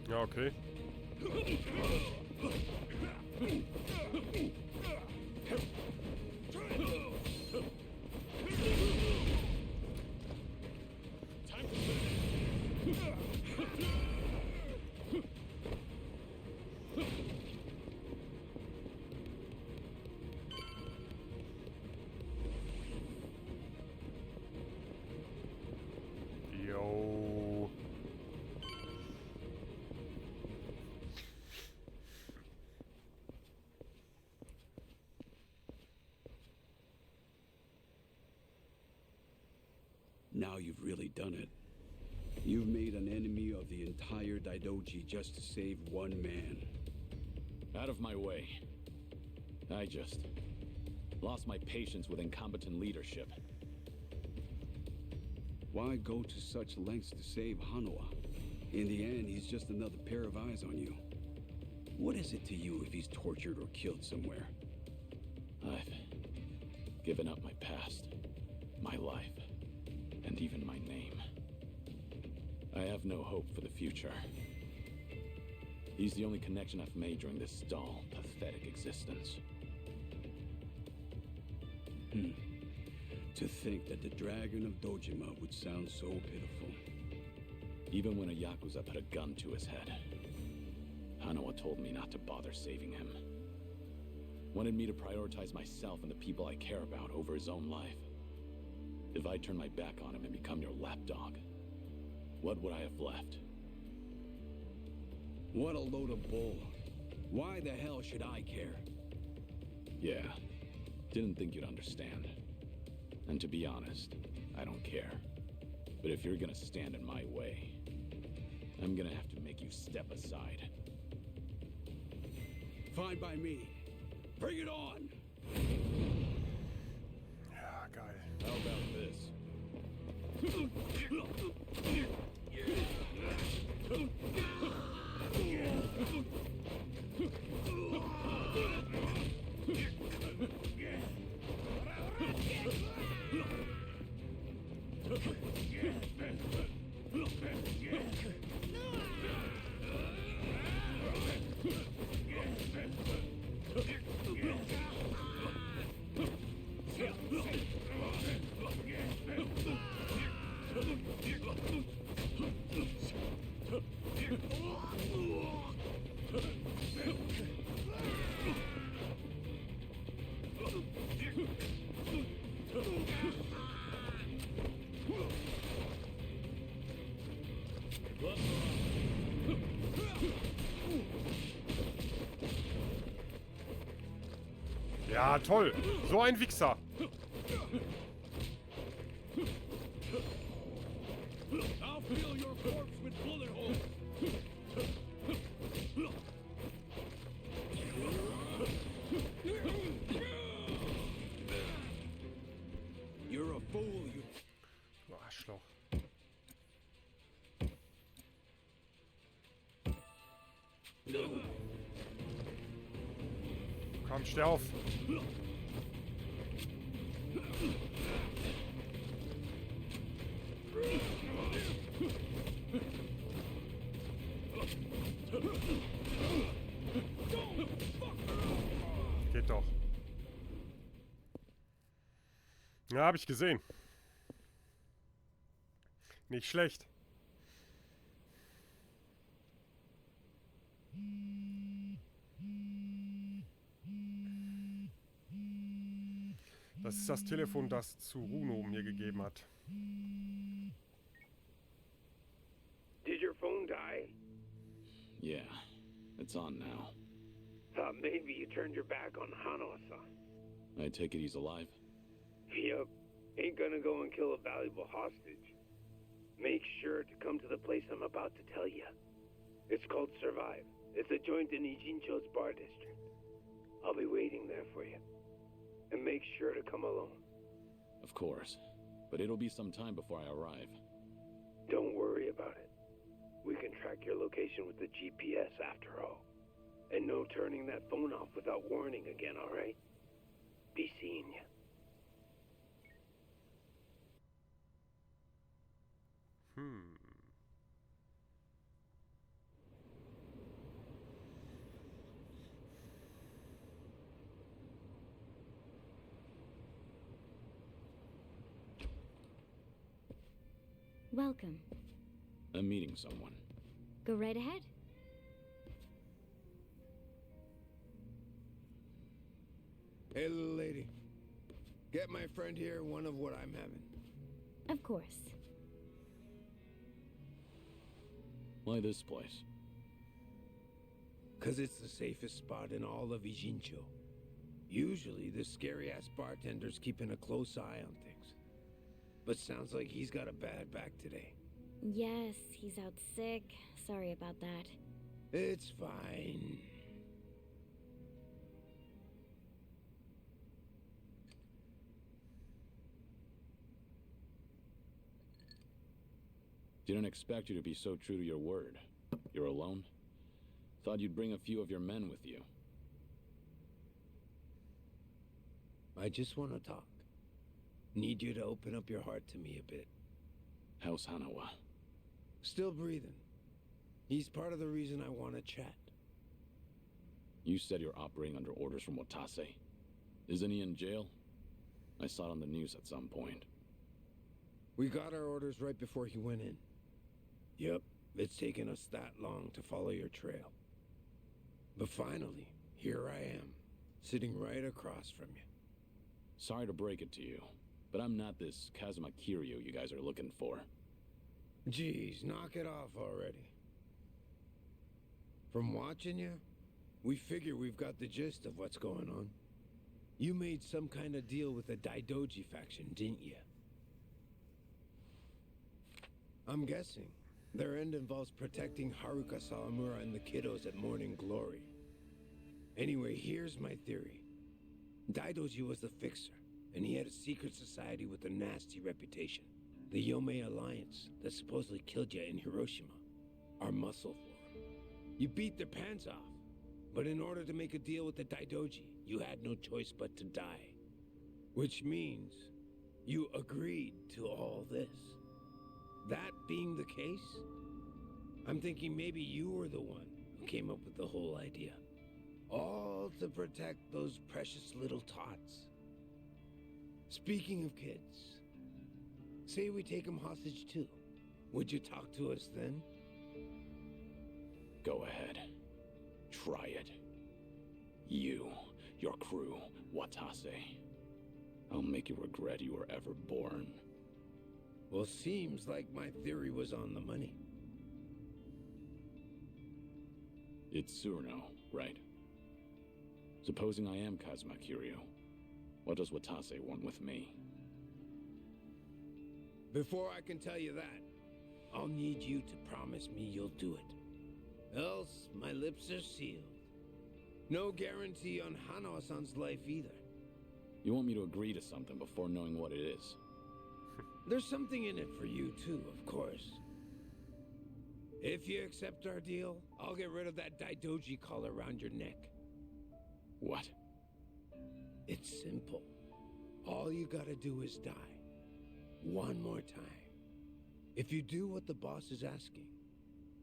[SPEAKER 1] Ja, okay. Jo.
[SPEAKER 15] Now you've really done it. You've made an enemy of the entire Daidoji just to save one man.
[SPEAKER 16] Out of my way. I just lost my patience with incompetent leadership.
[SPEAKER 15] Why go to such lengths to save Hanawa? In the end, he's just another pair of eyes on you. What is it to you if he's tortured or killed somewhere?
[SPEAKER 16] I've given up my past, my life, and even my name. I have no hope for the future. He's the only connection I've made during this dull, pathetic existence.
[SPEAKER 15] To think that the Dragon of Dojima would sound so pitiful.
[SPEAKER 16] Even when a Yakuza put a gun to his head, Hanawa told me not to bother saving him. Wanted me to prioritize myself and the people I care about over his own life. If I turn my back on him and become your lapdog, what would I have left?
[SPEAKER 15] What a load of bull. Why the hell should I care?
[SPEAKER 16] Yeah, didn't think you'd understand. And to be honest, I don't care. But if you're gonna stand in my way, I'm gonna have to make you step aside.
[SPEAKER 15] Fine by me. Bring it on!
[SPEAKER 1] Ja, geil.
[SPEAKER 16] How about this?
[SPEAKER 1] Ja, toll. So ein Wichser.
[SPEAKER 14] I'll fill your corpse with bullet holes. You're a fool, you.
[SPEAKER 1] Du Arschloch. Komm, steh auf. Geht doch. Ja, hab ich gesehen. Nicht schlecht. Das ist das Telefon, das Tsuruno mir gegeben hat.
[SPEAKER 13] Did your phone die?
[SPEAKER 16] Yeah, it's on now.
[SPEAKER 13] Thought maybe you turned your back on Hanawa-san.
[SPEAKER 16] I take it he's alive?
[SPEAKER 13] Yep. Ain't gonna go and kill a valuable hostage. Make sure to come to the place I'm about to tell you. It's called Survive. It's a joint in Ijincho's bar district. I'll be waiting there for you. And make sure to come alone.
[SPEAKER 16] Of course. But it'll be some time before I arrive.
[SPEAKER 13] Don't worry about it. We can track your location with the GPS after all. And no turning that phone off without warning again, alright? Be seeing you.
[SPEAKER 2] Welcome.
[SPEAKER 16] I'm meeting someone.
[SPEAKER 2] Go right ahead.
[SPEAKER 17] Hey, little lady. Get my friend here one of what I'm having.
[SPEAKER 2] Of course.
[SPEAKER 16] Why this place?
[SPEAKER 17] 'Cause it's the safest spot in all of Ijincho. Usually, the scary-ass bartender's keeping a close eye on things. But sounds like he's got a bad back today.
[SPEAKER 2] Yes, he's out sick. Sorry about that.
[SPEAKER 17] It's fine.
[SPEAKER 16] Didn't expect you to be so true to your word. You're alone? Thought you'd bring a few of your men with you.
[SPEAKER 17] I just want to talk. Need you to open up your heart to me a bit.
[SPEAKER 16] How's Hanawa?
[SPEAKER 17] Still breathing. He's part of the reason I want to chat.
[SPEAKER 16] You said you're operating under orders from Watase. Isn't he in jail? I saw it on the news at some point.
[SPEAKER 17] We got our orders right before he went in. Yep, it's taken us that long to follow your trail. But finally, here I am, sitting right across from you.
[SPEAKER 16] Sorry to break it to you, but I'm not this Kazuma Kiryu you guys are looking for.
[SPEAKER 17] Geez, knock it off already. From watching you, we figure we've got the gist of what's going on. You made some kind of deal with the Daidoji faction, didn't you? I'm guessing their end involves protecting Haruka Sawamura and the kiddos at Morning Glory. Anyway, here's my theory. Daidoji was the fixer, and he had a secret society with a nasty reputation. The Yomei Alliance that supposedly killed you in Hiroshima. Our muscle for him. You beat their pants off, but in order to make a deal with the Daidoji, you had no choice but to die. Which means You agreed to all this. That being the case, I'm thinking maybe you were the one who came up with the whole idea. All to protect those precious little tots. Speaking of kids, say we take them hostage too. Would you talk to us then?
[SPEAKER 16] Go ahead. Try it. You, your crew, Watase. I'll make you regret you were ever born.
[SPEAKER 17] Well, seems like my theory was on the money.
[SPEAKER 16] It's Surno, right? Supposing I am Kazuma Kiryu, what does Watase want with me?
[SPEAKER 17] Before I can tell you that, I'll need you to promise me you'll do it. Else, my lips are sealed. No guarantee on Hanawa-san's life either.
[SPEAKER 16] You want me to agree to something before knowing what it is?
[SPEAKER 17] There's something in it for you too, of course. If you accept our deal, I'll get rid of that Daidoji collar around your neck.
[SPEAKER 16] What?
[SPEAKER 17] It's simple. All you gotta do is die. One more time. If you do what the boss is asking,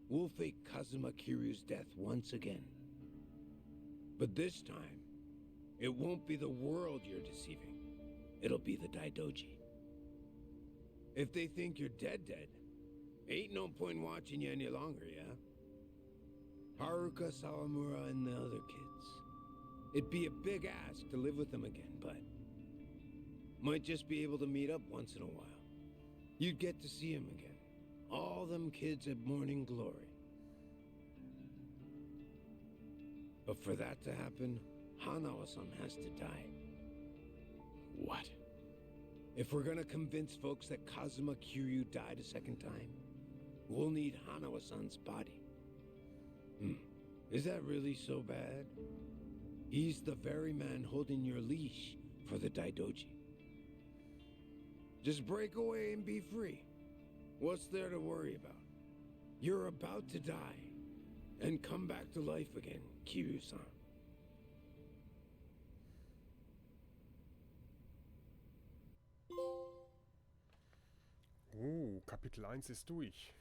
[SPEAKER 17] we'll fake Kazuma Kiryu's death once again. But this time, it won't be the world you're deceiving. It'll be the Daidoji. If they think you're dead, ain't no point watching you any longer, yeah? Haruka, Sawamura, and the other kids. It'd be a big ask to live with them again, but might just be able to meet up once in a while. You'd get to see them again. All them kids at morning glory. But for that to happen, Hanawa-san has to die.
[SPEAKER 16] What?
[SPEAKER 17] If we're gonna convince folks that Kazuma Kiryu died a second time, we'll need Hanawa-san's body. Is that really so bad? He's the very man holding your leash for the Daidoji. Just break away and be free. What's there to worry about? You're about to die and come back to life again, Kiryu-san.
[SPEAKER 1] Kapitel 1 ist durch.